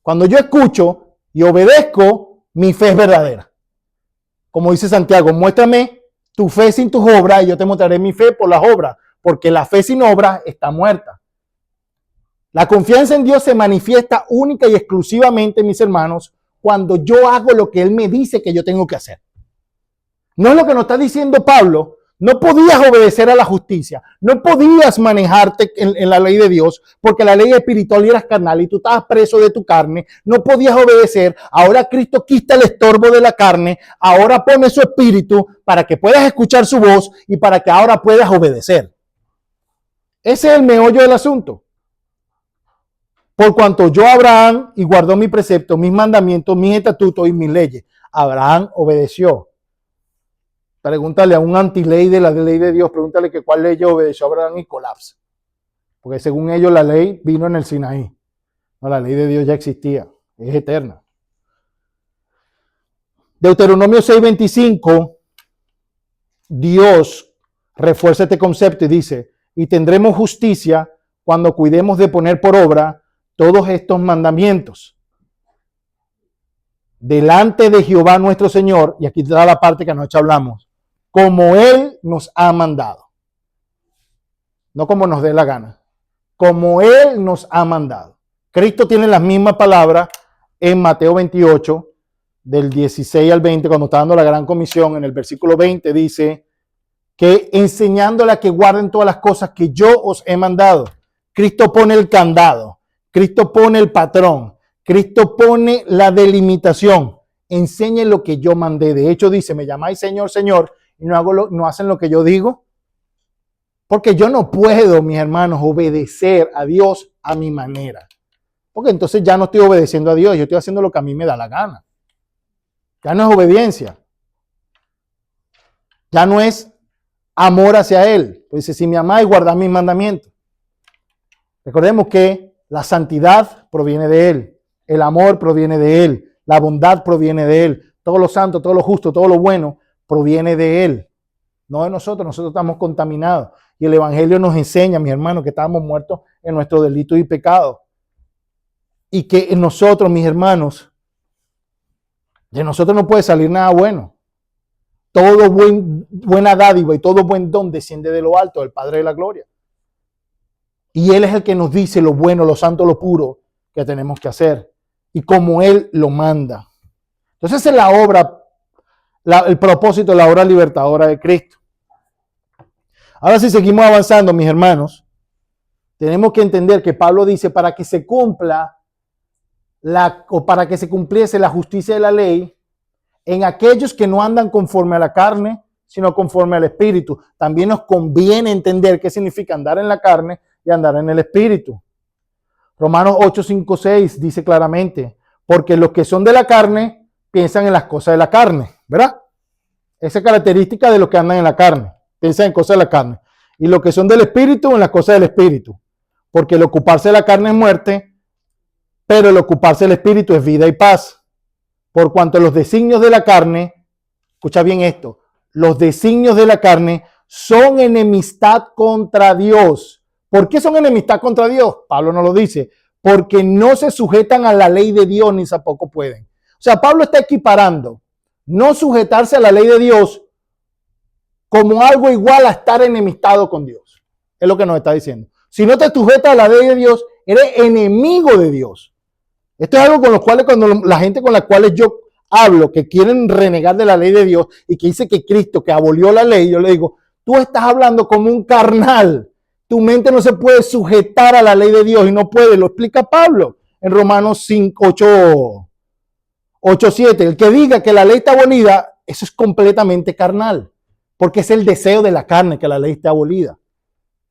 Cuando yo escucho y obedezco, mi fe es verdadera. Como dice Santiago, muéstrame tu fe sin tus obras y yo te mostraré mi fe por las obras, porque la fe sin obras está muerta. La confianza en Dios se manifiesta única y exclusivamente, mis hermanos, cuando yo hago lo que Él me dice que yo tengo que hacer. No es lo que nos está diciendo Pablo. No podías obedecer a la justicia, no podías manejarte en la ley de Dios, porque la ley espiritual eras carnal y tú estabas preso de tu carne, no podías obedecer. Ahora Cristo quita el estorbo de la carne, ahora pone su espíritu para que puedas escuchar su voz y para que ahora puedas obedecer. Ese es el meollo del asunto. Por cuanto yo Abraham y guardó mi precepto, mis mandamientos, mis estatutos y mis leyes. Abraham obedeció. Pregúntale a un antiley de la ley de Dios, pregúntale que cuál ley obedeció Abraham y colapsa. Porque según ellos la ley vino en el Sinaí. No, la ley de Dios ya existía, es eterna. Deuteronomio 6:25, Dios refuerza este concepto y dice, y tendremos justicia cuando cuidemos de poner por obra todos estos mandamientos. Delante de Jehová nuestro Señor, y aquí está la parte que anoche hablamos, como Él nos ha mandado. No como nos dé la gana, como Él nos ha mandado. Cristo tiene las mismas palabras en Mateo 28, del 16 al 20, cuando está dando la gran comisión. En el versículo 20 dice que enseñándole a que guarden todas las cosas que yo os he mandado. Cristo pone el candado, Cristo pone el patrón, Cristo pone la delimitación. Enseñen lo que yo mandé. De hecho dice, me llamáis Señor, Señor, y no hacen lo que yo digo. Porque yo no puedo, mis hermanos, obedecer a Dios a mi manera. Porque entonces ya no estoy obedeciendo a Dios, yo estoy haciendo lo que a mí me da la gana. Ya no es obediencia. Ya no es amor hacia Él. Pues dice, si me amáis, guardad mis mandamientos. Recordemos que la santidad proviene de Él. El amor proviene de Él. La bondad proviene de Él. Todo lo santo, todo lo justo, todo lo bueno proviene de Él. No de nosotros. Nosotros estamos contaminados. Y el Evangelio nos enseña, mis hermanos, que estábamos muertos en nuestros delitos y pecados. Y que en nosotros, mis hermanos, de nosotros no puede salir nada bueno. Todo buena dádiva y todo buen don desciende de lo alto, del Padre de la Gloria. Y Él es el que nos dice lo bueno, lo santo, lo puro que tenemos que hacer. Y como Él lo manda. Entonces esa es la obra, el propósito de la obra libertadora de Cristo. Ahora si seguimos avanzando, mis hermanos, tenemos que entender que Pablo dice para que se cumpla para que se cumpliese la justicia de la ley en aquellos que no andan conforme a la carne, sino conforme al Espíritu. También nos conviene entender qué significa andar en la carne y andar en el Espíritu. Romanos 8, 5, 6 dice claramente, porque los que son de la carne piensan en las cosas de la carne, ¿verdad? Esa es característica de los que andan en la carne, piensan en cosas de la carne. Y los que son del Espíritu, en las cosas del Espíritu. Porque el ocuparse de la carne es muerte, pero el ocuparse del Espíritu es vida y paz. Por cuanto los designios de la carne, escucha bien esto, los designios de la carne son enemistad contra Dios. ¿Por qué son enemistad contra Dios? Pablo nos lo dice, porque no se sujetan a la ley de Dios ni tampoco pueden. O sea, Pablo está equiparando no sujetarse a la ley de Dios como algo igual a estar enemistado con Dios. Es lo que nos está diciendo. Si no te sujetas a la ley de Dios, eres enemigo de Dios. Esto es algo con lo cual cuando la gente con la cual yo hablo, que quieren renegar de la ley de Dios y que dice que Cristo, que abolió la ley, yo le digo, tú estás hablando como un carnal. Tu mente no se puede sujetar a la ley de Dios y no puede. Lo explica Pablo en Romanos 5, 8, 7. El que diga que la ley está abolida, eso es completamente carnal. Porque es el deseo de la carne que la ley esté abolida.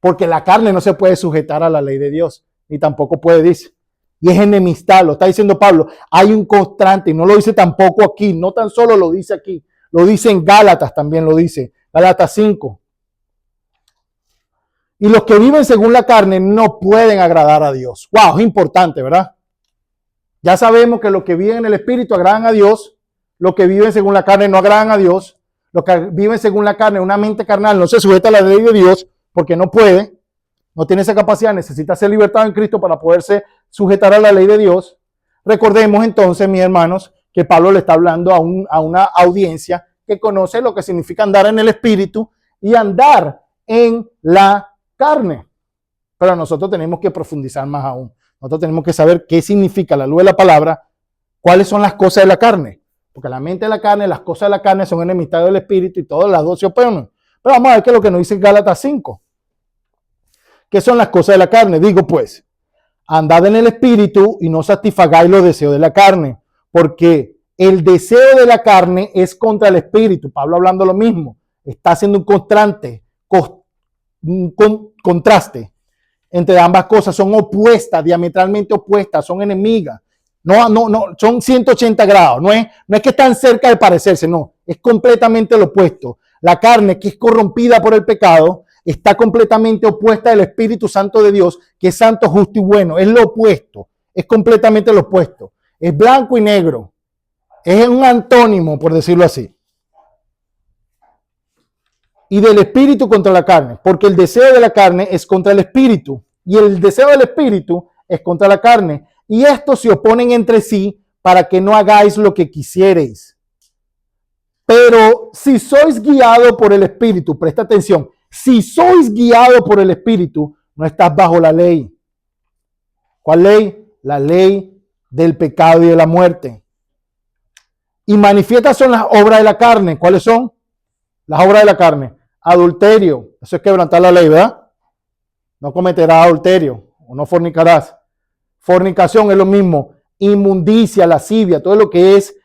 Porque la carne no se puede sujetar a la ley de Dios. Ni tampoco puede, dice. Y es enemistad, lo está diciendo Pablo. Hay un constante, y no lo dice tampoco aquí, no tan solo lo dice aquí, lo dice en Gálatas también, lo dice, Gálatas 5. Y los que viven según la carne no pueden agradar a Dios. Wow, es importante, ¿verdad? Ya sabemos que los que viven en el Espíritu agradan a Dios, los que viven según la carne no agradan a Dios, los que viven según la carne, una mente carnal, no se sujeta a la ley de Dios porque no puede, no tiene esa capacidad, necesita ser libertado en Cristo para poderse sujetar a la ley de Dios. Recordemos entonces, mis hermanos, que Pablo le está hablando a una audiencia que conoce lo que significa andar en el Espíritu y andar en la carne. Pero nosotros tenemos que profundizar más aún. Nosotros tenemos que saber qué significa la luz de la palabra, cuáles son las cosas de la carne. Porque la mente de la carne, las cosas de la carne son enemistad del Espíritu y todas las dos se oponen. Pero vamos a ver qué es lo que nos dice Gálatas 5. ¿Qué son las cosas de la carne? Digo pues, andad en el Espíritu y no satisfagáis los deseos de la carne, porque el deseo de la carne es contra el Espíritu. Pablo hablando lo mismo, está haciendo un contraste entre ambas cosas, son opuestas, diametralmente opuestas, son enemigas. No, son 180 grados, no es que están cerca de parecerse, no, es completamente lo opuesto. La carne, que es corrompida por el pecado, está completamente opuesta al Espíritu Santo de Dios, que es santo, justo y bueno. Es lo opuesto, es completamente lo opuesto. Es blanco y negro. Es un antónimo, por decirlo así. Y del Espíritu contra la carne, porque el deseo de la carne es contra el Espíritu, y el deseo del Espíritu es contra la carne. Y estos se oponen entre sí para que no hagáis lo que quisiereis. Pero si sois guiados por el Espíritu, presta atención, si sois guiados por el Espíritu, no estás bajo la ley. ¿Cuál ley? La ley del pecado y de la muerte. Y manifiestas son las obras de la carne. ¿Cuáles son? Las obras de la carne. Adulterio. Eso es quebrantar la ley, ¿verdad? No cometerás adulterio o no fornicarás. Fornicación es lo mismo. Inmundicia, lascivia, todo lo que es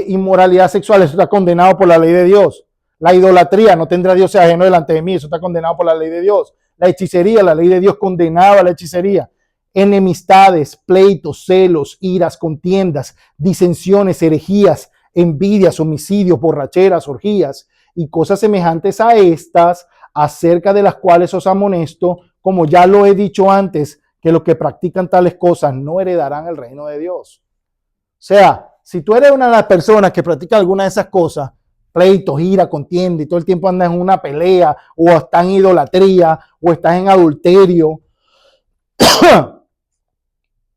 inmoralidad sexual, eso está condenado por la ley de Dios. La idolatría, no tendrá Dios ajeno delante de mí, eso está condenado por la ley de Dios. La hechicería, la ley de Dios condenaba la hechicería. Enemistades, pleitos, celos, iras, contiendas, disensiones, herejías, envidias, homicidios, borracheras, orgías y cosas semejantes a estas, acerca de las cuales os amonesto, como ya lo he dicho antes, que los que practican tales cosas no heredarán el reino de Dios. O sea, si tú eres una de las personas que practica alguna de esas cosas, pleitos, ira, contienda, y todo el tiempo andas en una pelea, o estás en idolatría, o estás en adulterio,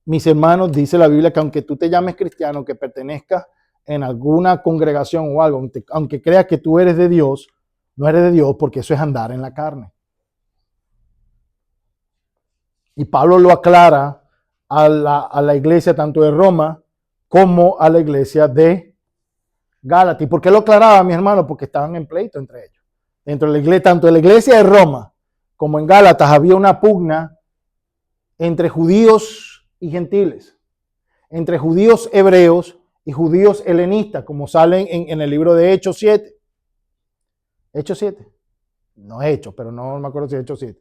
mis hermanos, dice la Biblia que aunque tú te llames cristiano, que pertenezcas en alguna congregación o algo, aunque creas que tú eres de Dios, no eres de Dios porque eso es andar en la carne. Y Pablo lo aclara a la iglesia tanto de Roma como a la iglesia de Gálatas. ¿Y por qué lo aclaraba, mi hermano? Porque estaban en pleito entre ellos. Dentro de la iglesia, tanto en la iglesia de Roma como en Gálatas había una pugna entre judíos y gentiles, entre judíos hebreos y judíos helenistas, como salen en el libro de Hechos 7. Hechos 7. No Hechos, pero no me acuerdo si es Hechos 7.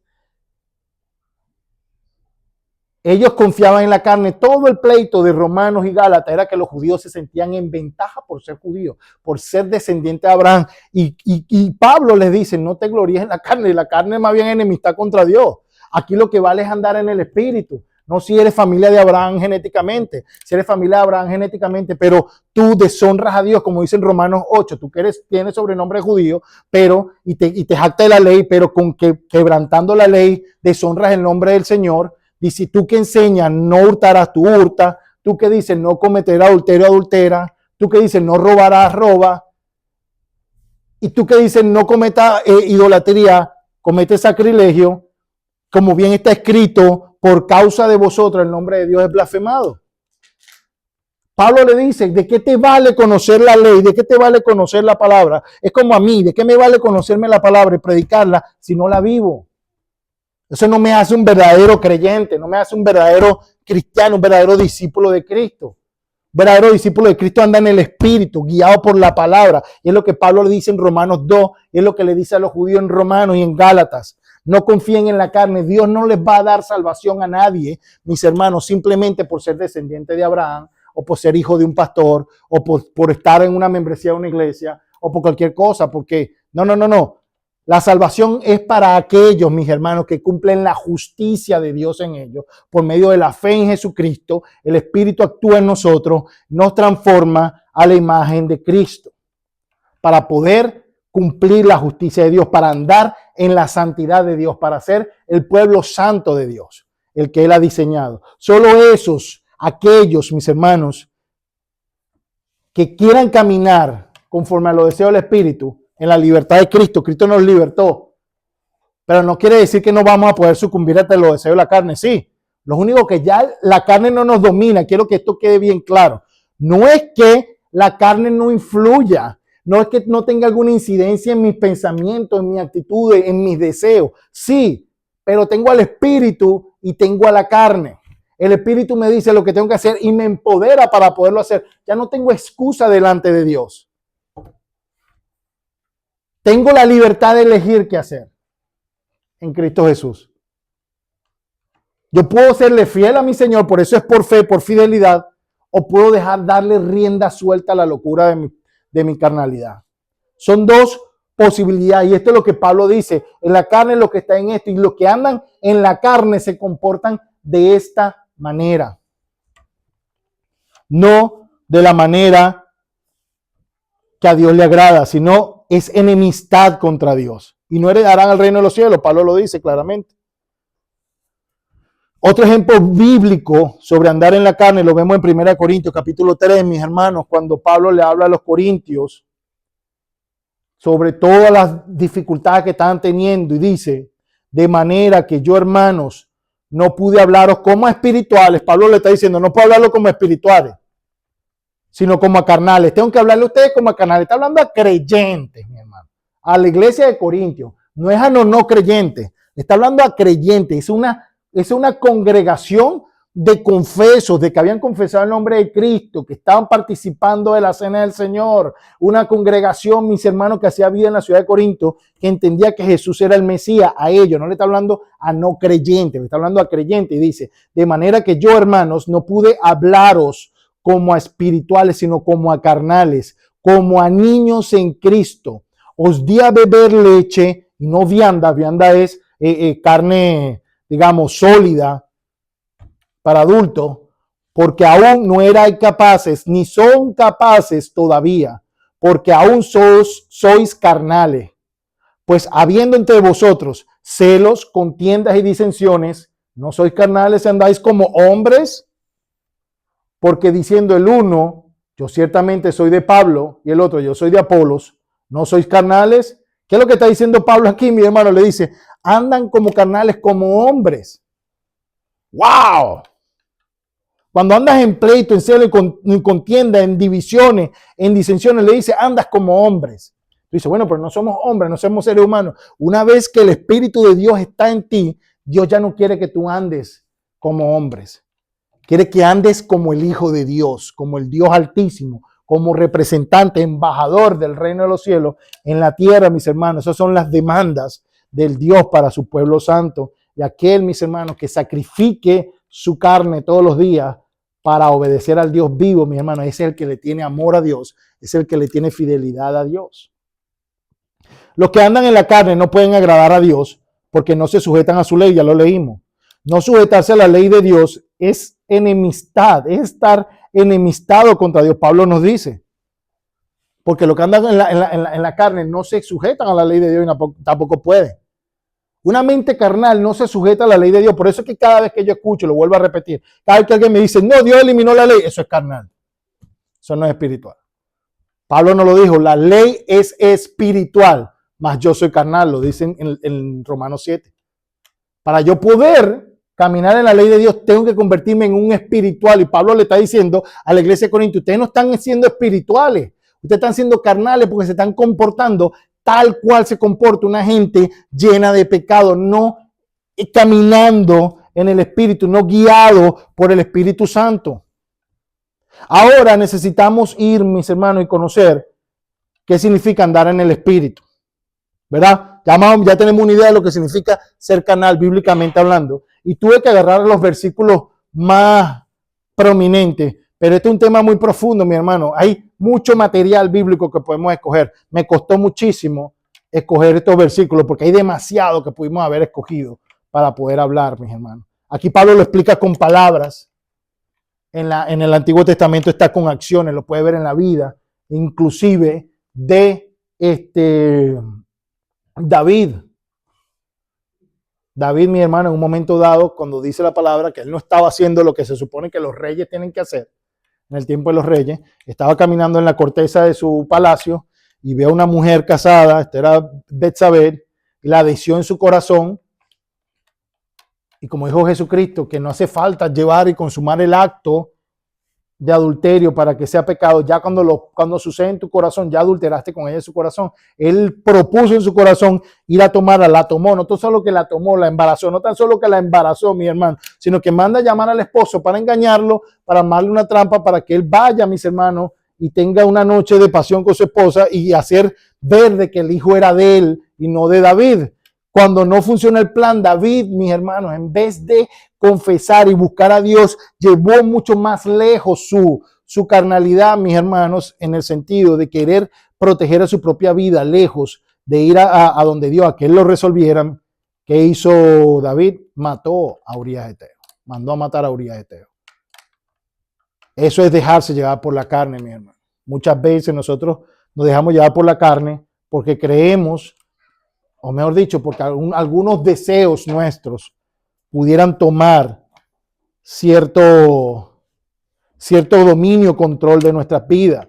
Ellos confiaban en la carne. Todo el pleito de Romanos y Gálatas era que los judíos se sentían en ventaja por ser judíos, por ser descendiente de Abraham. Y Pablo les dice, no te gloríes en la carne más bien enemistad contra Dios. Aquí lo que vale es andar en el espíritu. No si eres familia de Abraham genéticamente, si eres familia de Abraham genéticamente, pero tú deshonras a Dios, como dice en Romanos 8, tú que tienes sobrenombre judío, pero y te jactas de la ley, pero con que quebrantando la ley deshonras el nombre del Señor. Dice, tú que enseñas, no hurtarás, tú hurtas. Tú que dices, no cometerás adulterio, adultera. Tú que dices, no robarás, roba. Y tú que dices, no cometas idolatría, comete sacrilegio. Como bien está escrito, por causa de vosotros el nombre de Dios es blasfemado. Pablo le dice, ¿de qué te vale conocer la ley? ¿De qué te vale conocer la palabra? Es como a mí, ¿de qué me vale conocerme la palabra y predicarla si no la vivo? Eso no me hace un verdadero creyente, no me hace un verdadero cristiano, un verdadero discípulo de Cristo. Un verdadero discípulo de Cristo anda en el Espíritu, guiado por la palabra. Y es lo que Pablo le dice en Romanos 2, y es lo que le dice a los judíos en Romanos y en Gálatas. No confíen en la carne, Dios no les va a dar salvación a nadie, mis hermanos, simplemente por ser descendiente de Abraham, o por ser hijo de un pastor, o por estar en una membresía de una iglesia, o por cualquier cosa, porque no. La salvación es para aquellos, mis hermanos, que cumplen la justicia de Dios en ellos. Por medio de la fe en Jesucristo, el Espíritu actúa en nosotros, nos transforma a la imagen de Cristo. Para poder cumplir la justicia de Dios, para andar en la santidad de Dios, para ser el pueblo santo de Dios, el que Él ha diseñado. Solo aquellos, mis hermanos, que quieran caminar conforme a los deseos del Espíritu, en la libertad de Cristo. Cristo nos libertó. Pero no quiere decir que no vamos a poder sucumbir ante los deseos de la carne. Sí, lo único que ya la carne no nos domina. Quiero que esto quede bien claro. No es que la carne no influya. No es que no tenga alguna incidencia en mis pensamientos, en mis actitudes, en mis deseos. Sí, pero tengo al Espíritu y tengo a la carne. El Espíritu me dice lo que tengo que hacer y me empodera para poderlo hacer. Ya no tengo excusa delante de Dios. Tengo la libertad de elegir qué hacer en Cristo Jesús. Yo puedo serle fiel a mi Señor, por eso es por fe, por fidelidad, o puedo darle rienda suelta a la locura de mi carnalidad. Son dos posibilidades y esto es lo que Pablo dice. En la carne es lo que está en esto y los que andan en la carne se comportan de esta manera. No de la manera que a Dios le agrada, sino es enemistad contra Dios y no heredarán el reino de los cielos. Pablo lo dice claramente. Otro ejemplo bíblico sobre andar en la carne lo vemos en 1 Corintios capítulo 3, mis hermanos, cuando Pablo le habla a los corintios sobre todas las dificultades que estaban teniendo y dice, de manera que yo, hermanos, no pude hablaros como espirituales. Pablo le está diciendo, no puedo hablarlo como espirituales, sino como a carnales. Tengo que hablarle a ustedes como a carnales. Está hablando a creyentes, mi hermano. A la iglesia de Corintios. No es a no creyentes. Está hablando a creyentes. Es una congregación de confesos, de que habían confesado el nombre de Cristo, que estaban participando de la cena del Señor. Una congregación, mis hermanos, que hacía vida en la ciudad de Corinto, que entendía que Jesús era el Mesías. A ellos no le está hablando a no creyentes, le está hablando a creyentes. Y dice, de manera que yo, hermanos, no pude hablaros como a espirituales, sino como a carnales, como a niños en Cristo. Os di a beber leche y no vianda. Vianda es carne, digamos, sólida para adultos, porque aún no erais capaces, ni son capaces todavía, porque aún sois carnales. Pues habiendo entre vosotros celos, contiendas y disensiones, no sois carnales, andáis como hombres. Porque diciendo el uno, yo ciertamente soy de Pablo, y el otro, yo soy de Apolos, ¿no sois carnales? ¿Qué es lo que está diciendo Pablo aquí, mi hermano? Le dice, andan como carnales, como hombres. ¡Wow! Cuando andas en pleito, en celo, en contienda, en divisiones, en disensiones, le dice, andas como hombres. Dice, bueno, pero no somos hombres, no somos seres humanos. Una vez que el Espíritu de Dios está en ti, Dios ya no quiere que tú andes como hombres. Quiere que andes como el Hijo de Dios, como el Dios Altísimo, como representante, embajador del reino de los cielos en la tierra, mis hermanos. Esas son las demandas del Dios para su pueblo santo. Y aquel, mis hermanos, que sacrifique su carne todos los días para obedecer al Dios vivo, mi hermano, es el que le tiene amor a Dios, es el que le tiene fidelidad a Dios. Los que andan en la carne no pueden agradar a Dios porque no se sujetan a su ley, ya lo leímos. No sujetarse a la ley de Dios es enemistad, es estar enemistado contra Dios. Pablo nos dice, porque los que andan en la carne no se sujetan a la ley de Dios y tampoco pueden. Una mente carnal no se sujeta a la ley de Dios. Por eso es que cada vez que yo escucho, lo vuelvo a repetir, cada vez que alguien me dice, no, Dios eliminó la ley, eso es carnal. Eso no es espiritual. Pablo no lo dijo, la ley es espiritual, mas yo soy carnal, lo dicen en Romanos 7. Para yo poder caminar en la ley de Dios, tengo que convertirme en un espiritual. Y Pablo le está diciendo a la iglesia de Corinto, ustedes no están siendo espirituales, ustedes están siendo carnales porque se están comportando tal cual se comporta una gente llena de pecado, no caminando en el Espíritu, no guiado por el Espíritu Santo. Ahora necesitamos ir, mis hermanos, y conocer qué significa andar en el Espíritu, ¿verdad? Ya tenemos una idea de lo que significa ser carnal, bíblicamente hablando. Y tuve que agarrar los versículos más prominentes. Pero este es un tema muy profundo, mi hermano. Hay mucho material bíblico que podemos escoger. Me costó muchísimo escoger estos versículos porque hay demasiado que pudimos haber escogido para poder hablar, mis hermanos. Aquí Pablo lo explica con palabras. En el Antiguo Testamento está con acciones, lo puede ver en la vida, inclusive de David. David, mi hermano, en un momento dado, cuando dice la palabra que él no estaba haciendo lo que se supone que los reyes tienen que hacer, en el tiempo de los reyes, estaba caminando en la corteza de su palacio y ve a una mujer casada, esta era Betsabé, y la deseó en su corazón. Y como dijo Jesucristo, que no hace falta llevar y consumar el acto de adulterio para que sea pecado, ya cuando sucede en tu corazón, ya adulteraste con ella en su corazón. Él propuso en su corazón ir a tomarla, la tomó, no tan solo que la tomó, la embarazó, no tan solo que la embarazó, mi hermano, sino que manda a llamar al esposo para engañarlo, para armarle una trampa, para que él vaya, mis hermanos, y tenga una noche de pasión con su esposa y hacer ver de que el hijo era de él y no de David. Cuando no funciona el plan, David, mis hermanos, en vez de confesar y buscar a Dios, llevó mucho más lejos su carnalidad, mis hermanos, en el sentido de querer proteger a su propia vida, lejos de ir a donde Dios, a que él lo resolviera. ¿Qué hizo David? Mató a Urías Eteo, mandó a matar a Urías Eteo. Eso es dejarse llevar por la carne, mi hermano. Muchas veces nosotros nos dejamos llevar por la carne porque creemos, o mejor dicho, porque algunos deseos nuestros pudieran tomar cierto dominio, control de nuestras vidas.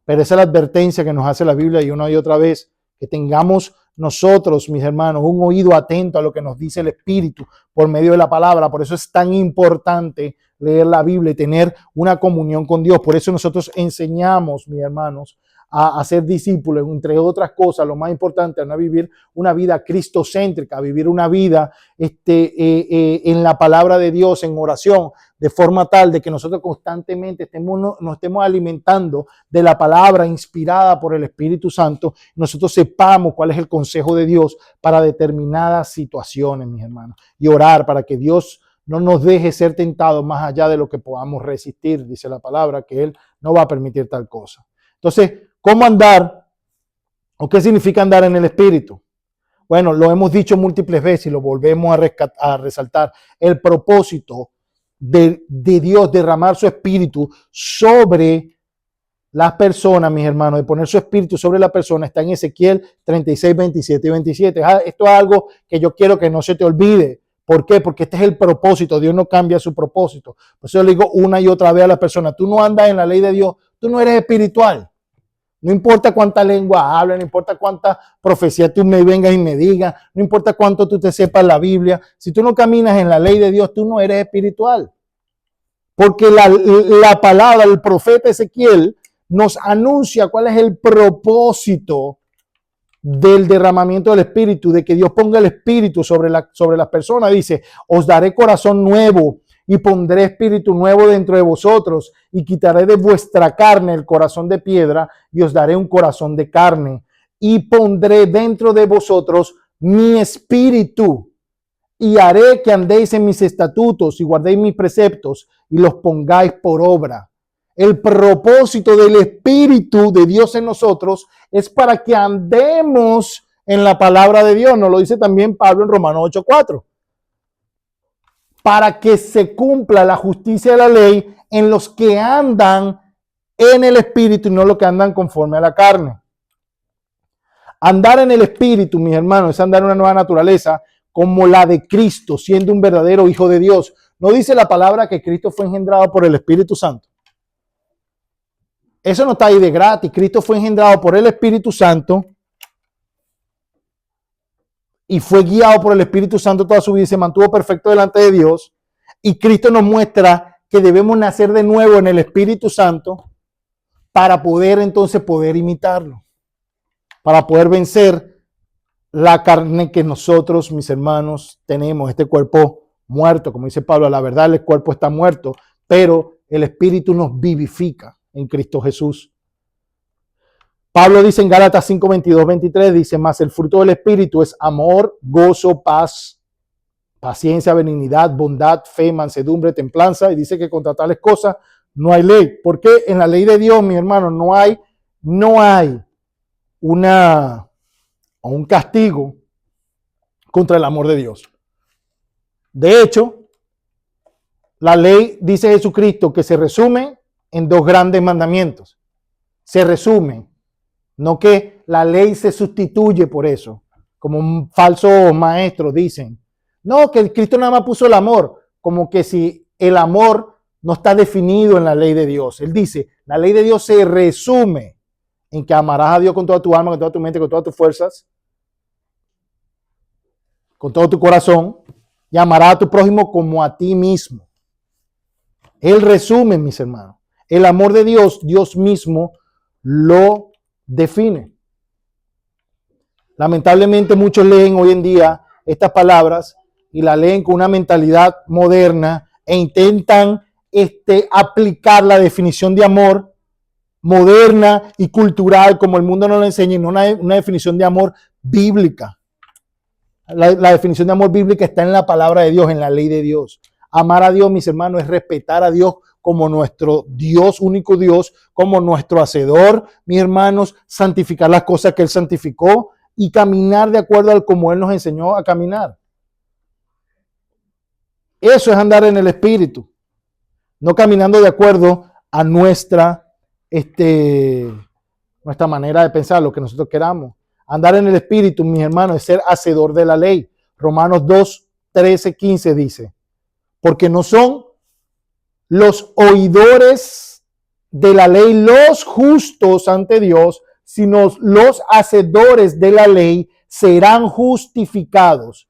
Pero esa es la advertencia que nos hace la Biblia y una y otra vez, que tengamos nosotros, mis hermanos, un oído atento a lo que nos dice el Espíritu por medio de la palabra. Por eso es tan importante leer la Biblia y tener una comunión con Dios. Por eso nosotros enseñamos, mis hermanos, a ser discípulos, entre otras cosas, lo más importante, a vivir una vida cristocéntrica, a vivir una vida en la palabra de Dios, en oración, de forma tal de que nosotros constantemente nos estemos alimentando de la palabra inspirada por el Espíritu Santo, nosotros sepamos cuál es el consejo de Dios para determinadas situaciones, mis hermanos, y orar para que Dios no nos deje ser tentados más allá de lo que podamos resistir. Dice la palabra que Él no va a permitir tal cosa. Entonces, ¿cómo andar? ¿O qué significa andar en el Espíritu? Bueno, lo hemos dicho múltiples veces y lo volvemos a resaltar. El propósito de Dios derramar su Espíritu sobre las personas, mis hermanos, de poner su Espíritu sobre la persona, está en Ezequiel 36, 27 y 27. Esto es algo que yo quiero que no se te olvide. ¿Por qué? Porque este es el propósito. Dios no cambia su propósito. Por eso yo le digo una y otra vez a las personas, tú no andas en la ley de Dios, tú no eres espiritual. No importa cuánta lengua hables, no importa cuánta profecía tú me vengas y me digas, no importa cuánto tú te sepas la Biblia. Si tú no caminas en la ley de Dios, tú no eres espiritual. Porque la palabra, el profeta Ezequiel nos anuncia cuál es el propósito del derramamiento del Espíritu, de que Dios ponga el Espíritu sobre las personas. Dice, os daré corazón nuevo y pondré espíritu nuevo dentro de vosotros y quitaré de vuestra carne el corazón de piedra y os daré un corazón de carne y pondré dentro de vosotros mi espíritu y haré que andéis en mis estatutos y guardéis mis preceptos y los pongáis por obra. El propósito del Espíritu de Dios en nosotros es para que andemos en la palabra de Dios. Nos lo dice también Pablo en Romanos 8:4. Para que se cumpla la justicia de la ley en los que andan en el Espíritu y no los que andan conforme a la carne. Andar en el Espíritu, mis hermanos, es andar en una nueva naturaleza como la de Cristo, siendo un verdadero hijo de Dios. ¿No dice la palabra que Cristo fue engendrado por el Espíritu Santo? Eso no está ahí de gratis. Cristo fue engendrado por el Espíritu Santo y fue guiado por el Espíritu Santo toda su vida y se mantuvo perfecto delante de Dios. Y Cristo nos muestra que debemos nacer de nuevo en el Espíritu Santo para poder entonces imitarlo, para poder vencer la carne que nosotros, mis hermanos, tenemos, este cuerpo muerto. Como dice Pablo, la verdad el cuerpo está muerto, pero el Espíritu nos vivifica en Cristo Jesús. Pablo dice en Gálatas 5, 22, 23, dice, mas el fruto del Espíritu es amor, gozo, paz, paciencia, benignidad, bondad, fe, mansedumbre, templanza, y dice que contra tales cosas no hay ley. Porque en la ley de Dios, mi hermano, no hay un castigo contra el amor de Dios. De hecho, la ley, dice Jesucristo, que se resume en dos grandes mandamientos. Se resume, no que la ley se sustituye por eso, como falsos maestros dicen. No, que el Cristo nada más puso el amor, como que si el amor no está definido en la ley de Dios. Él dice, la ley de Dios se resume en que amarás a Dios con toda tu alma, con toda tu mente, con todas tus fuerzas, con todo tu corazón, y amarás a tu prójimo como a ti mismo. Él resume, mis hermanos. El amor de Dios, Dios mismo lo define. Lamentablemente muchos leen hoy en día estas palabras y la leen con una mentalidad moderna e intentan aplicar la definición de amor moderna y cultural como el mundo nos lo enseña, y no una definición de amor bíblica. La definición de amor bíblica está en la palabra de Dios, en la ley de Dios. Amar a Dios, mis hermanos, es respetar a Dios como nuestro Dios, único Dios, como nuestro hacedor, mis hermanos, santificar las cosas que Él santificó y caminar de acuerdo a como Él nos enseñó a caminar. Eso es andar en el Espíritu, no caminando de acuerdo a nuestra manera de pensar, lo que nosotros queramos. Andar en el Espíritu, mis hermanos, es ser hacedor de la ley. Romanos 2, 13, 15 dice, porque no son los oidores de la ley los justos ante Dios, sino los hacedores de la ley serán justificados.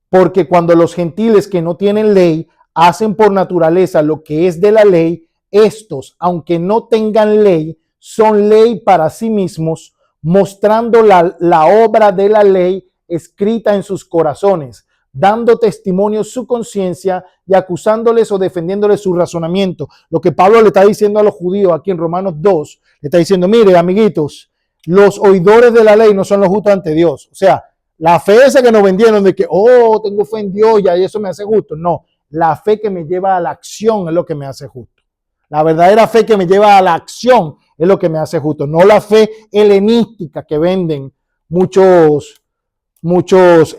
Porque cuando los gentiles que no tienen ley hacen por naturaleza lo que es de la ley, estos, aunque no tengan ley, son ley para sí mismos, mostrando la obra de la ley escrita en sus corazones, dando testimonio su conciencia y acusándoles o defendiéndoles su razonamiento. Lo que Pablo le está diciendo a los judíos aquí en Romanos 2, le está diciendo, mire, amiguitos, los oidores de la ley no son los justos ante Dios. O sea, la fe esa que nos vendieron de que, oh, tengo fe en Dios y eso me hace justo. No, la fe que me lleva a la acción es lo que me hace justo. La verdadera fe que me lleva a la acción es lo que me hace justo. No la fe helenística que venden muchos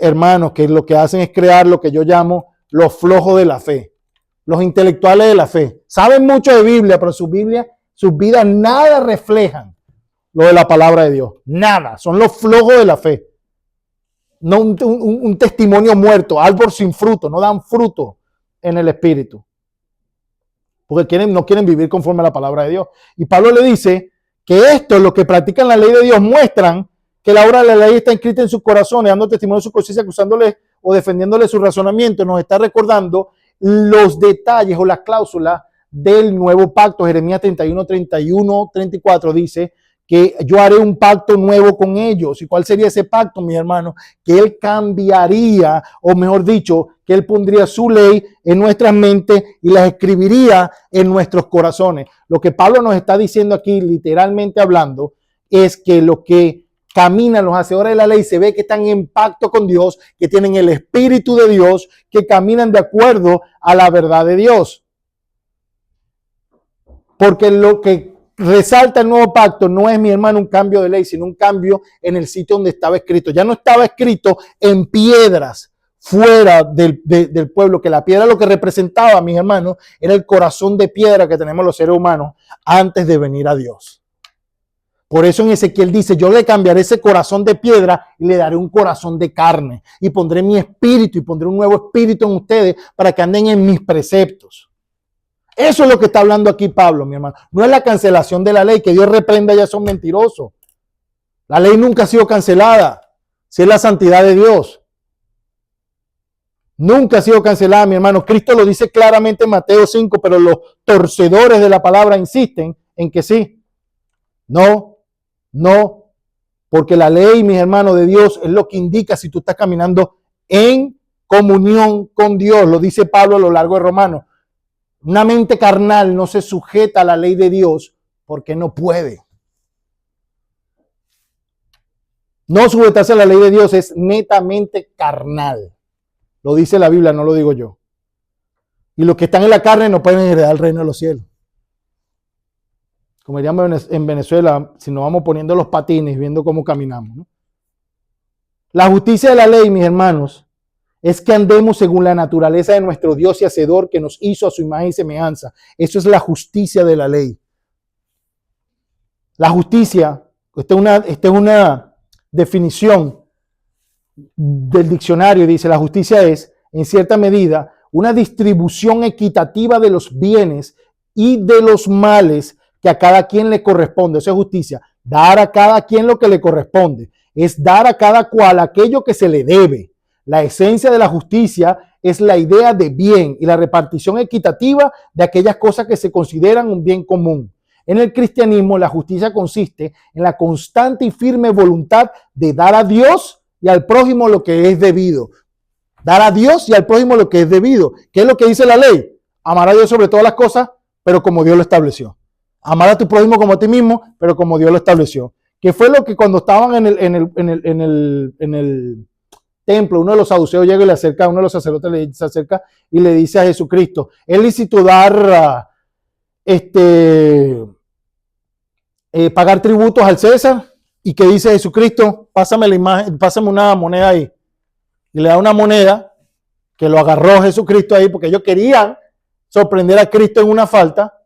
hermanos, que lo que hacen es crear lo que yo llamo los flojos de la fe. Los intelectuales de la fe. Saben mucho de Biblia, pero sus vidas nada reflejan lo de la palabra de Dios. Nada. Son los flojos de la fe. No un testimonio muerto, árbol sin fruto, no dan fruto en el espíritu. Porque no quieren vivir conforme a la palabra de Dios. Y Pablo le dice que esto, los que practican la ley de Dios, muestran que la obra de la ley está inscrita en sus corazones, dando testimonio de su conciencia, acusándoles o defendiéndoles su razonamiento. Nos está recordando los detalles o las cláusulas del nuevo pacto. Jeremías 31, 34 dice que yo haré un pacto nuevo con ellos. ¿Y cuál sería ese pacto, mi hermano? Que él cambiaría, o mejor dicho, que él pondría su ley en nuestras mentes y las escribiría en nuestros corazones. Lo que Pablo nos está diciendo aquí, literalmente hablando, es que lo que caminan los hacedores de la ley se ve que están en pacto con Dios, que tienen el Espíritu de Dios, que caminan de acuerdo a la verdad de Dios. Porque lo que resalta el nuevo pacto no es, mi hermano, un cambio de ley, sino un cambio en el sitio donde estaba escrito. Ya no estaba escrito en piedras fuera del pueblo, que la piedra lo que representaba, mis hermanos, era el corazón de piedra que tenemos los seres humanos antes de venir a Dios. Por eso en Ezequiel dice, yo le cambiaré ese corazón de piedra y le daré un corazón de carne y pondré mi espíritu y pondré un nuevo espíritu en ustedes para que anden en mis preceptos. Eso es lo que está hablando aquí Pablo, mi hermano. No es la cancelación de la ley, que Dios reprenda, ya son mentirosos. La ley nunca ha sido cancelada, si es la santidad de Dios. Nunca ha sido cancelada, mi hermano. Cristo lo dice claramente en Mateo 5, pero los torcedores de la palabra insisten en que sí. No, porque la ley, mis hermanos, de Dios es lo que indica si tú estás caminando en comunión con Dios. Lo dice Pablo a lo largo de Romanos. Una mente carnal no se sujeta a la ley de Dios porque no puede. No sujetarse a la ley de Dios es netamente carnal. Lo dice la Biblia, no lo digo yo. Y los que están en la carne no pueden heredar el reino de los cielos. Como diríamos en Venezuela, si nos vamos poniendo los patines, viendo cómo caminamos, ¿no? La justicia de la ley, mis hermanos, es que andemos según la naturaleza de nuestro Dios y Hacedor, que nos hizo a su imagen y semejanza. Eso es la justicia de la ley. La justicia, esta es una definición del diccionario, dice, la justicia es, en cierta medida, una distribución equitativa de los bienes y de los males que a cada quien le corresponde. Eso es justicia. Dar a cada quien lo que le corresponde. Es dar a cada cual aquello que se le debe. La esencia de la justicia es la idea de bien y la repartición equitativa de aquellas cosas que se consideran un bien común. En el cristianismo, la justicia consiste en la constante y firme voluntad de dar a Dios y al prójimo lo que es debido. Dar a Dios y al prójimo lo que es debido. ¿Qué es lo que dice la ley? Amar a Dios sobre todas las cosas, pero como Dios lo estableció. Amar a tu prójimo como a ti mismo, pero como Dios lo estableció. Que fue lo que cuando estaban en el templo, uno de los saduceos llega y le acerca, uno de los sacerdotes se acerca y le dice a Jesucristo, es lícito dar, pagar tributos al César. ¿Y qué dice Jesucristo? Pásame la imagen, pásame una moneda ahí. Y le da una moneda que lo agarró Jesucristo ahí porque ellos querían sorprender a Cristo en una falta,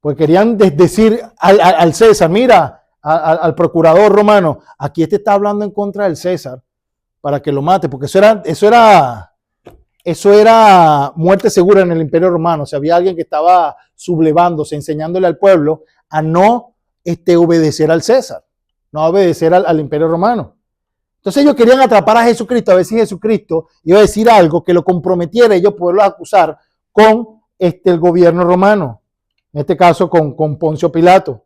pues querían decir al César, mira, al procurador romano, aquí está hablando en contra del César para que lo mate, porque eso era muerte segura en el Imperio Romano. O sea, había alguien que estaba sublevándose, enseñándole al pueblo a no obedecer al César, no obedecer al Imperio Romano. Entonces ellos querían atrapar a Jesucristo, a ver si Jesucristo iba a decir algo que lo comprometiera a ellos poderlos acusar con el gobierno romano, en este caso con Poncio Pilato.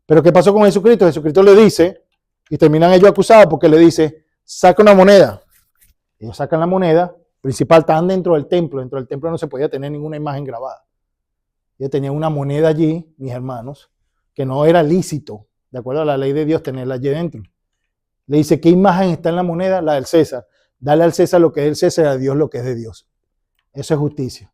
Pero ¿qué pasó con Jesucristo? Jesucristo le dice, y terminan ellos acusados porque le dice, saca una moneda. Ellos sacan la moneda principal, estaban dentro del templo no se podía tener ninguna imagen grabada. Ellos tenían una moneda allí, mis hermanos, que no era lícito, de acuerdo a la ley de Dios, tenerla allí dentro. Le dice, ¿qué imagen está en la moneda? La del César. Dale al César lo que es del César, a Dios lo que es de Dios. Eso es justicia.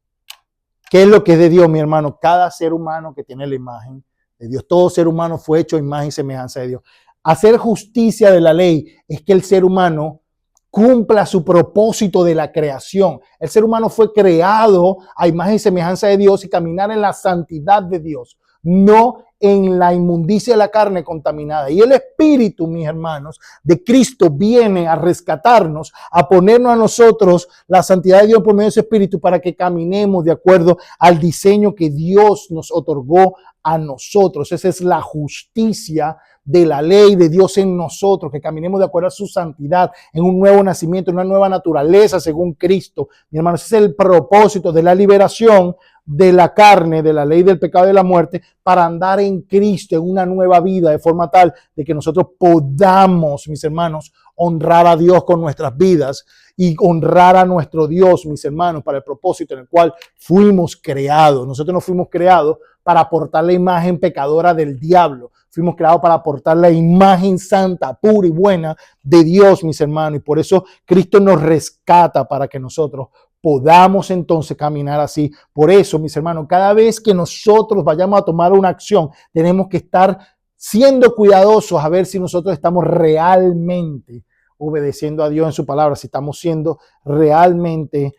¿Qué es lo que es de Dios, mi hermano? Cada ser humano que tiene la imagen de Dios. Todo ser humano fue hecho a imagen y semejanza de Dios. Hacer justicia de la ley es que el ser humano cumpla su propósito de la creación. El ser humano fue creado a imagen y semejanza de Dios y caminar en la santidad de Dios, no en la inmundicia de la carne contaminada. Y el Espíritu, mis hermanos, de Cristo viene a rescatarnos, a ponernos a nosotros la santidad de Dios por medio de ese Espíritu para que caminemos de acuerdo al diseño que Dios nos otorgó a nosotros. Esa es la justicia de la ley de Dios en nosotros, que caminemos de acuerdo a su santidad, en un nuevo nacimiento, en una nueva naturaleza según Cristo. Mi hermano, ese es el propósito de la liberación de la carne, de la ley del pecado y de la muerte, para andar en Cristo, en una nueva vida, de forma tal de que nosotros podamos, mis hermanos, honrar a Dios con nuestras vidas y honrar a nuestro Dios, mis hermanos, para el propósito en el cual fuimos creados. Nosotros no fuimos creados para aportar la imagen pecadora del diablo. Fuimos creados para aportar la imagen santa, pura y buena de Dios, mis hermanos. Y por eso Cristo nos rescata para que nosotros podamos entonces caminar así. Por eso, mis hermanos, cada vez que nosotros vayamos a tomar una acción, tenemos que estar siendo cuidadosos a ver si nosotros estamos realmente obedeciendo a Dios en su palabra, si estamos siendo realmente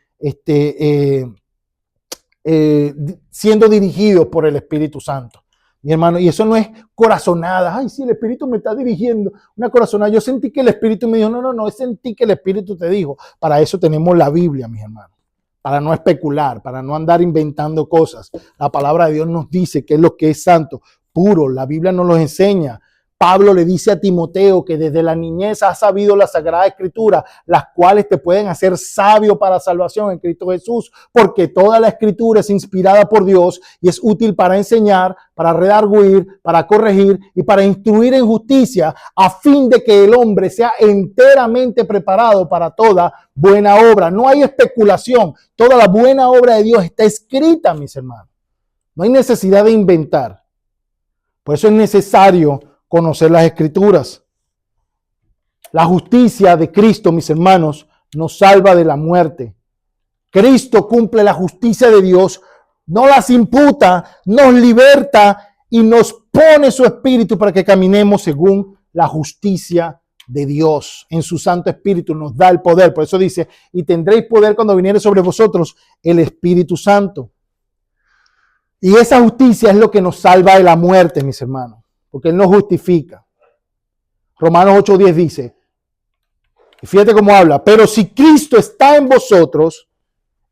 siendo dirigidos por el Espíritu Santo. Mi hermano, y eso no es corazonada. Ay, sí, el Espíritu me está dirigiendo. Una corazonada. Yo sentí que el Espíritu me dijo, no, sentí que el Espíritu te dijo. Para eso tenemos la Biblia, mis hermanos. Para no especular, para no andar inventando cosas. La palabra de Dios nos dice qué es lo que es santo, puro. La Biblia nos lo enseña. Pablo le dice a Timoteo que desde la niñez has sabido la Sagrada Escritura, las cuales te pueden hacer sabio para salvación en Cristo Jesús, porque toda la Escritura es inspirada por Dios y es útil para enseñar, para redarguir, para corregir y para instruir en justicia, a fin de que el hombre sea enteramente preparado para toda buena obra. No hay especulación, toda la buena obra de Dios está escrita, mis hermanos. No hay necesidad de inventar. Por eso es necesario conocer las Escrituras. La justicia de Cristo, mis hermanos, nos salva de la muerte. Cristo cumple la justicia de Dios, nos las imputa, nos liberta y nos pone su Espíritu para que caminemos según la justicia de Dios. En su Santo Espíritu nos da el poder. Por eso dice, y tendréis poder cuando viniere sobre vosotros el Espíritu Santo. Y esa justicia es lo que nos salva de la muerte, mis hermanos, porque Él nos justifica. Romanos 8:10 dice, y fíjate cómo habla, pero si Cristo está en vosotros,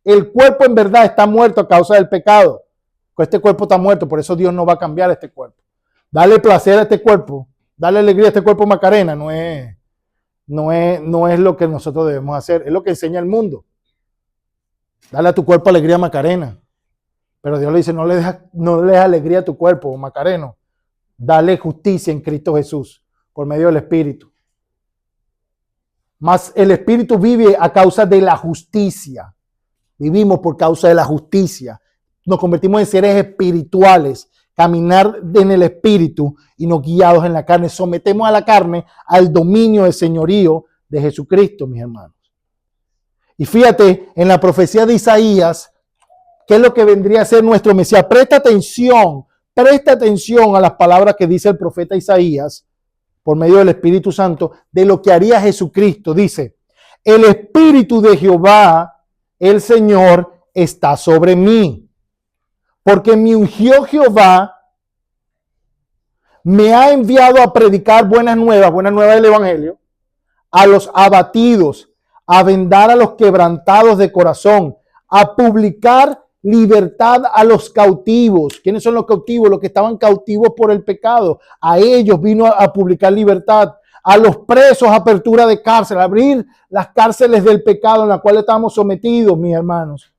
el cuerpo en verdad está muerto a causa del pecado. Este cuerpo está muerto, por eso Dios no va a cambiar este cuerpo. Dale placer a este cuerpo, dale alegría a este cuerpo Macarena, no es lo que nosotros debemos hacer, es lo que enseña el mundo. Dale a tu cuerpo alegría Macarena. Pero Dios le dice, no le des alegría a tu cuerpo, Macareno. Dale justicia en Cristo Jesús por medio del Espíritu. Mas el Espíritu vive a causa de la justicia. Vivimos por causa de la justicia. Nos convertimos en seres espirituales. Caminar en el Espíritu y no guiados en la carne. Sometemos a la carne al dominio del señorío de Jesucristo, mis hermanos. Y fíjate, en la profecía de Isaías, ¿qué es lo que vendría a ser nuestro Mesías? Presta atención a las palabras que dice el profeta Isaías por medio del Espíritu Santo de lo que haría Jesucristo. Dice, el Espíritu de Jehová, el Señor, está sobre mí, porque me ungió Jehová, me ha enviado a predicar buenas nuevas del Evangelio, a los abatidos, a vendar a los quebrantados de corazón, a publicar libertad a los cautivos. ¿Quiénes son los cautivos? Los que estaban cautivos por el pecado. A ellos vino a publicar libertad. a los presos apertura de cárcel, abrir las cárceles del pecado en la cual estamos sometidos, mis hermanos,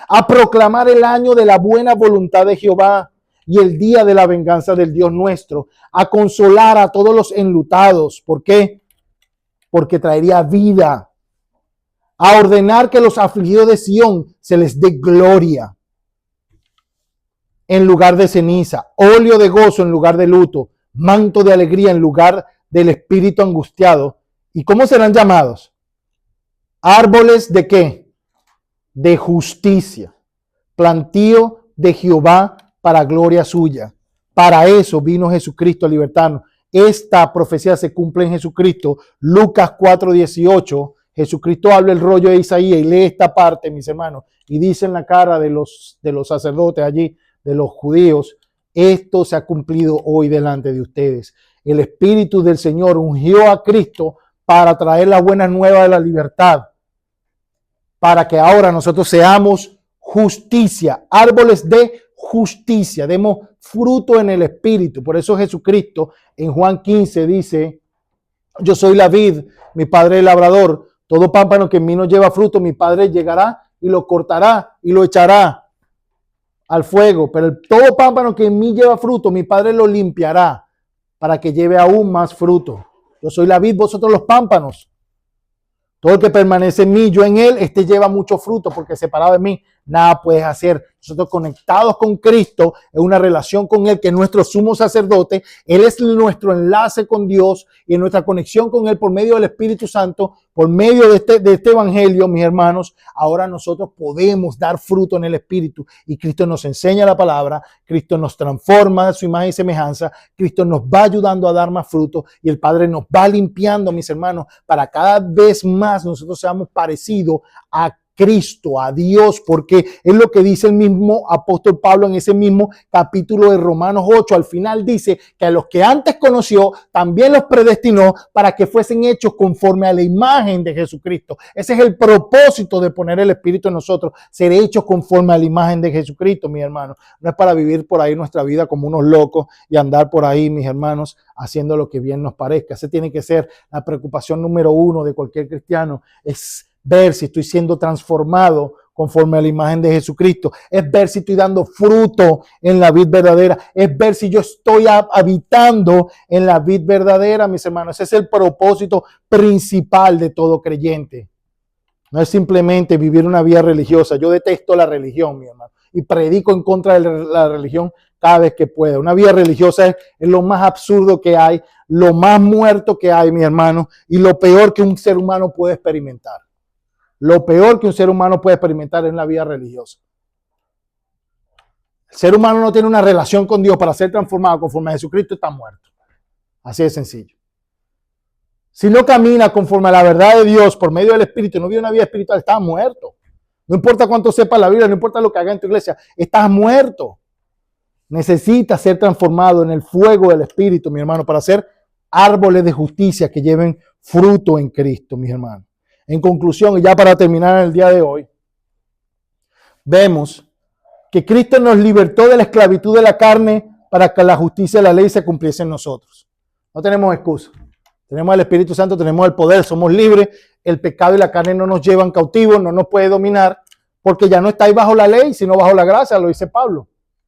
a proclamar el año de la buena voluntad de Jehová y el día de la venganza del Dios nuestro, a consolar a todos los enlutados. ¿Por qué? Porque traería vida, a ordenar que los afligidos de Sión se les dé gloria en lugar de ceniza, óleo de gozo en lugar de luto, manto de alegría en lugar del espíritu angustiado. ¿Y cómo serán llamados? Árboles de ¿qué? De justicia, plantío de Jehová para gloria suya. Para eso vino Jesucristo a libertarnos. Esta profecía se cumple en Jesucristo. Lucas 4:18. Jesucristo habla el rollo de Isaías y lee esta parte, mis hermanos, y dice en la cara de los sacerdotes allí, de los judíos: esto se ha cumplido hoy delante de ustedes. El Espíritu del Señor ungió a Cristo para traer la buena nueva de la libertad, para que ahora nosotros seamos justicia, árboles de justicia, demos fruto en el Espíritu. Por eso Jesucristo en Juan 15 dice: yo soy la vid, mi Padre el labrador. Todo pámpano que en mí no lleva fruto, mi Padre llegará y lo cortará y lo echará al fuego. Pero todo pámpano que en mí lleva fruto, mi Padre lo limpiará para que lleve aún más fruto. Yo soy la vid, vosotros los pámpanos. Todo el que permanece en mí, yo en él, este lleva mucho fruto, porque separado de mí nada puedes hacer. Nosotros conectados con Cristo, en una relación con Él, que es nuestro sumo sacerdote, Él es nuestro enlace con Dios, y en nuestra conexión con Él por medio del Espíritu Santo, por medio de este evangelio, mis hermanos, ahora nosotros podemos dar fruto en el Espíritu, y Cristo nos enseña la palabra, Cristo nos transforma a su imagen y semejanza, Cristo nos va ayudando a dar más fruto, y el Padre nos va limpiando, mis hermanos, para cada vez más nosotros seamos parecidos a Cristo, a Dios, porque es lo que dice el mismo apóstol Pablo en ese mismo capítulo de Romanos 8. Al final dice que a los que antes conoció, también los predestinó para que fuesen hechos conforme a la imagen de Jesucristo. Ese es el propósito de poner el Espíritu en nosotros, ser hechos conforme a la imagen de Jesucristo, mis hermanos. No es para vivir por ahí nuestra vida como unos locos y andar por ahí, mis hermanos, haciendo lo que bien nos parezca. Esa tiene que ser la preocupación número uno de cualquier cristiano, es ver si estoy siendo transformado conforme a la imagen de Jesucristo. Es ver si estoy dando fruto en la vid verdadera. Es ver si yo estoy habitando en la vid verdadera, mis hermanos. Ese es el propósito principal de todo creyente. No es simplemente vivir una vida religiosa. Yo detesto la religión, mi hermano, y predico en contra de la religión cada vez que pueda. Una vida religiosa es lo más absurdo que hay, lo más muerto que hay, mi hermano, y lo peor que un ser humano puede experimentar. Lo peor que un ser humano puede experimentar es la vida religiosa. El ser humano no tiene una relación con Dios para ser transformado conforme a Jesucristo, está muerto. Así de sencillo. Si no camina conforme a la verdad de Dios por medio del Espíritu, no vive una vida espiritual, estás muerto. No importa cuánto sepas la Biblia, no importa lo que haga en tu iglesia, estás muerto. Necesitas ser transformado en el fuego del Espíritu, mi hermano, para ser árboles de justicia que lleven fruto en Cristo, mis hermanos. En conclusión, y ya para terminar el día de hoy, vemos que Cristo nos libertó de la esclavitud de la carne para que la justicia de la ley se cumpliese en nosotros. No tenemos excusa. Tenemos el Espíritu Santo, tenemos el poder, somos libres. El pecado y la carne no nos llevan cautivos, no nos puede dominar, porque ya no estáis bajo la ley, sino bajo la gracia, lo dice Pablo.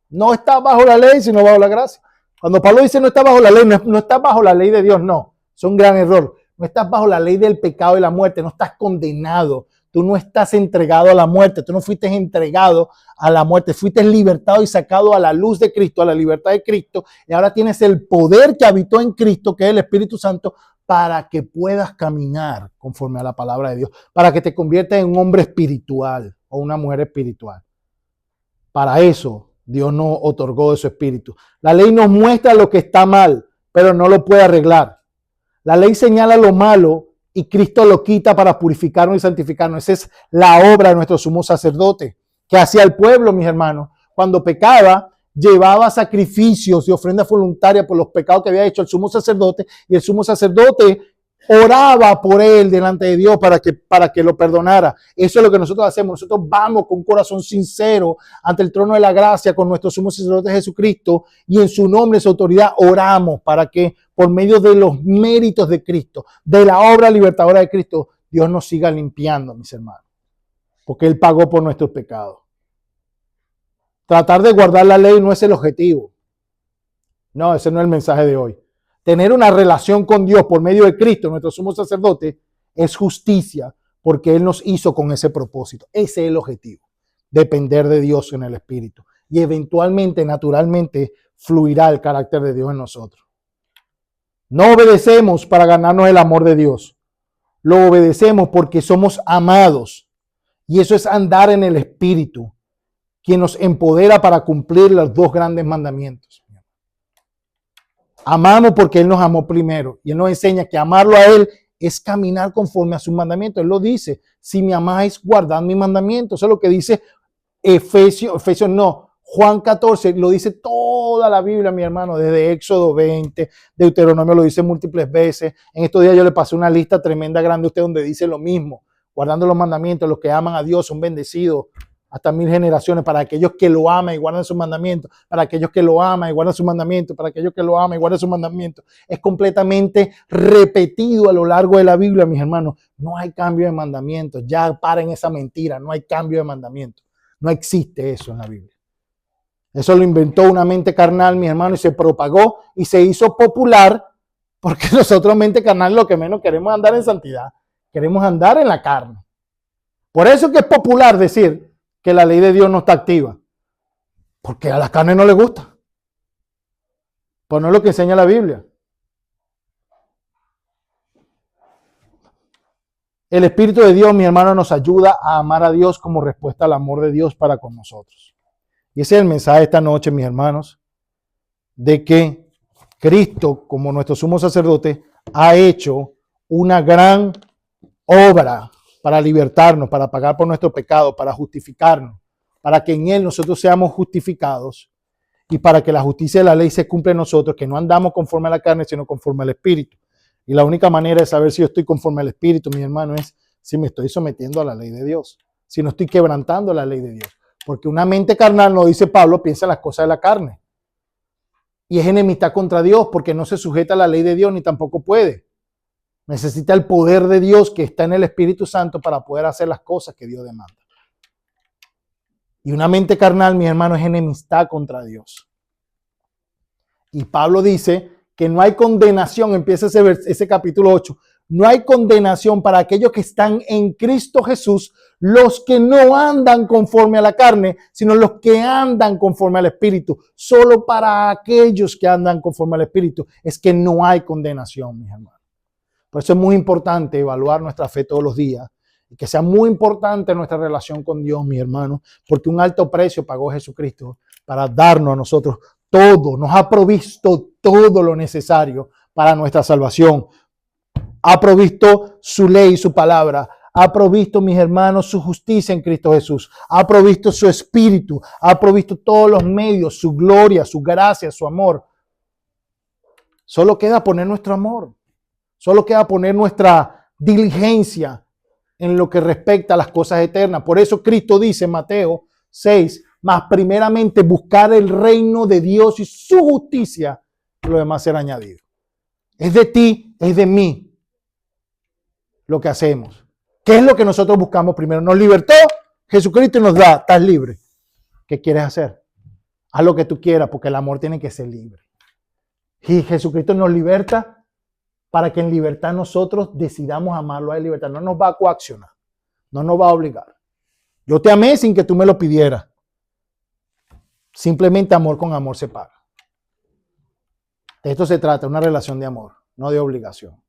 No está bajo la ley, sino bajo la gracia. Cuando Pablo dice no está bajo la ley, no está bajo la ley de Dios, no. Es un gran error. No estás bajo la ley del pecado y la muerte, no estás condenado, tú no estás entregado a la muerte, tú no fuiste entregado a la muerte, fuiste libertado y sacado a la luz de Cristo, a la libertad de Cristo, y ahora tienes el poder que habitó en Cristo, que es el Espíritu Santo, para que puedas caminar conforme a la palabra de Dios, para que te conviertas en un hombre espiritual o una mujer espiritual. Para eso Dios nos otorgó de su Espíritu. La ley nos muestra lo que está mal, pero no lo puede arreglar. La ley señala lo malo y Cristo lo quita para purificarnos y santificarnos. Esa es la obra de nuestro sumo sacerdote, que hacía el pueblo, mis hermanos. Cuando pecaba, llevaba sacrificios y ofrendas voluntarias por los pecados que había hecho el sumo sacerdote, y el sumo sacerdote oraba por él delante de Dios para que lo perdonara. Eso es lo que nosotros hacemos. Nosotros vamos con un corazón sincero ante el trono de la gracia con nuestro sumo sacerdote Jesucristo, y en su nombre, en su autoridad, oramos. ¿Para qué? por medio de los méritos de Cristo, de la obra libertadora de Cristo, Dios nos siga limpiando, mis hermanos, porque Él pagó por nuestros pecados. Tratar de guardar la ley no es el objetivo. No, ese no es el mensaje de hoy. Tener una relación con Dios por medio de Cristo, nuestro sumo sacerdote, es justicia, porque Él nos hizo con ese propósito. Ese es el objetivo, depender de Dios en el Espíritu. Y eventualmente, naturalmente, fluirá el carácter de Dios en nosotros. No obedecemos para ganarnos el amor de Dios. Lo obedecemos porque somos amados. Y eso es andar en el Espíritu, quien nos empodera para cumplir los dos grandes mandamientos. Amamos porque Él nos amó primero. Y Él nos enseña que amarlo a Él es caminar conforme a sus mandamientos. Él lo dice, si me amáis, guardad mis mandamientos. Eso es lo que dice Efesios no, Juan 14, lo dice toda la Biblia, mi hermano, desde Éxodo 20, Deuteronomio lo dice múltiples veces. En estos días yo le pasé una lista tremenda grande a usted donde dice lo mismo, guardando los mandamientos, los que aman a Dios son bendecidos hasta 1000 generaciones, para aquellos que lo aman y guardan sus mandamientos, para aquellos que lo aman y guardan sus mandamientos, para aquellos que lo aman y guardan sus mandamientos. Es completamente repetido a lo largo de la Biblia, mis hermanos. No hay cambio de mandamientos, ya paren esa mentira, no hay cambio de mandamientos. No existe eso en la Biblia. Eso lo inventó una mente carnal, mi hermano, y se propagó y se hizo popular porque nosotros, mente carnal, lo que menos queremos es andar en santidad. Queremos andar en la carne. Por eso es que es popular decir que la ley de Dios no está activa. Porque a la carne no le gusta. Pues no es lo que enseña la Biblia. El Espíritu de Dios, mi hermano, nos ayuda a amar a Dios como respuesta al amor de Dios para con nosotros. Y ese es el mensaje de esta noche, mis hermanos, de que Cristo, como nuestro sumo sacerdote, ha hecho una gran obra para libertarnos, para pagar por nuestro pecado, para justificarnos, para que en Él nosotros seamos justificados y para que la justicia de la ley se cumpla en nosotros, que no andamos conforme a la carne, sino conforme al Espíritu. Y la única manera de saber si yo estoy conforme al Espíritu, mi hermano, es si me estoy sometiendo a la ley de Dios, si no estoy quebrantando la ley de Dios. Porque una mente carnal, no dice Pablo, piensa en las cosas de la carne. Y es enemistad contra Dios porque no se sujeta a la ley de Dios ni tampoco puede. Necesita el poder de Dios que está en el Espíritu Santo para poder hacer las cosas que Dios demanda. Y una mente carnal, mi hermano, es enemistad contra Dios. Y Pablo dice que no hay condenación, empieza ese capítulo 8, no hay condenación para aquellos que están en Cristo Jesús, los que no andan conforme a la carne, sino los que andan conforme al Espíritu. Solo para aquellos que andan conforme al Espíritu es que no hay condenación, mis hermanos. Por eso es muy importante evaluar nuestra fe todos los días y que sea muy importante nuestra relación con Dios, mis hermanos, porque un alto precio pagó Jesucristo para darnos a nosotros todo, nos ha provisto todo lo necesario para nuestra salvación. Ha provisto su ley, su palabra. Ha provisto, mis hermanos, su justicia en Cristo Jesús. Ha provisto su espíritu. Ha provisto todos los medios, su gloria, su gracia, su amor. Solo queda poner nuestro amor. Solo queda poner nuestra diligencia en lo que respecta a las cosas eternas. Por eso Cristo dice en Mateo 6, mas primeramente buscar el reino de Dios y su justicia, lo demás será añadido. Es de ti, es de mí lo que hacemos. ¿Qué es lo que nosotros buscamos primero? Nos libertó Jesucristo y nos da, estás libre. ¿Qué quieres hacer? Haz lo que tú quieras porque el amor tiene que ser libre. Y Jesucristo nos liberta para que en libertad nosotros decidamos amarlo a Él en libertad. No nos va a coaccionar, no nos va a obligar. Yo te amé sin que tú me lo pidieras. Simplemente amor con amor se paga. De esto se trata, una relación de amor, no de obligación.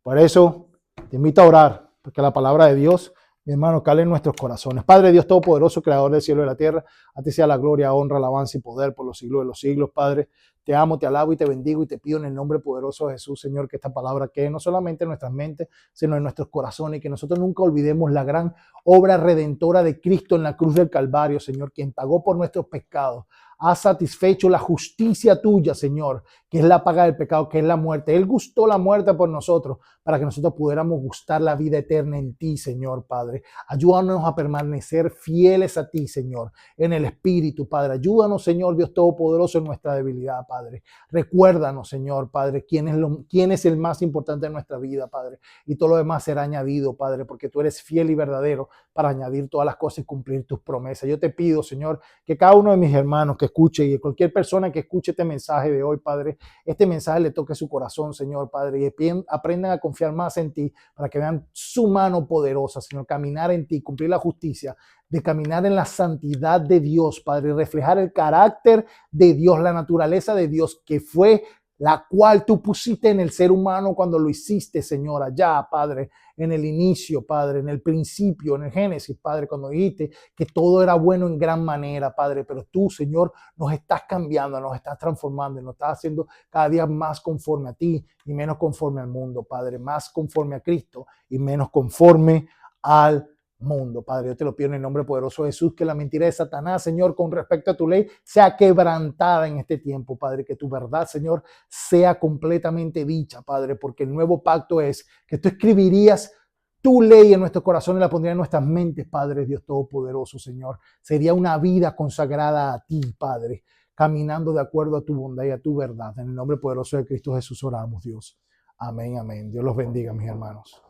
Por eso te invito a orar, porque la palabra de Dios, mi hermano, cale en nuestros corazones. Padre Dios Todopoderoso, Creador del cielo y de la tierra, a ti sea la gloria, honra, alabanza y poder por los siglos de los siglos, Padre. Te amo, te alabo y te bendigo y te pido en el nombre poderoso de Jesús, Señor, que esta palabra quede no solamente en nuestras mentes, sino en nuestros corazones, y que nosotros nunca olvidemos la gran obra redentora de Cristo en la cruz del Calvario, Señor, quien pagó por nuestros pecados. Ha satisfecho la justicia tuya, Señor, que es la paga del pecado, que es la muerte. Él gustó la muerte por nosotros para que nosotros pudiéramos gustar la vida eterna en ti, Señor, Padre. Ayúdanos a permanecer fieles a ti, Señor, en el Espíritu, Padre. Ayúdanos, Señor Dios Todopoderoso, en nuestra debilidad, Padre. Padre. Recuérdanos, Señor, Padre, quién es el más importante en nuestra vida, Padre. Y todo lo demás será añadido, Padre, porque tú eres fiel y verdadero para añadir todas las cosas y cumplir tus promesas. Yo te pido, Señor, que cada uno de mis hermanos que escuche y cualquier persona que escuche este mensaje de hoy, Padre, este mensaje le toque su corazón, Señor, Padre, y aprendan a confiar más en ti para que vean su mano poderosa, Señor, caminar en ti, cumplir la justicia, de caminar en la santidad de Dios, Padre, y reflejar el carácter de Dios, la naturaleza de Dios, que fue la cual tú pusiste en el ser humano cuando lo hiciste, Señor, allá, Padre, en el inicio, Padre, en el principio, en el Génesis, Padre, cuando dijiste que todo era bueno en gran manera, Padre, pero tú, Señor, nos estás cambiando, nos estás transformando, nos estás haciendo cada día más conforme a ti y menos conforme al mundo, Padre, más conforme a Cristo y menos conforme al mundo. Padre, yo te lo pido en el nombre poderoso de Jesús, que la mentira de Satanás, Señor, con respecto a tu ley, sea quebrantada en este tiempo, Padre, que tu verdad, Señor, sea completamente dicha, Padre, porque el nuevo pacto es que tú escribirías tu ley en nuestro corazón y la pondrías en nuestras mentes, Padre Dios Todopoderoso, Señor. Sería una vida consagrada a ti, Padre, caminando de acuerdo a tu bondad y a tu verdad. En el nombre poderoso de Cristo Jesús oramos, Dios. Amén, amén. Dios los bendiga, mis hermanos.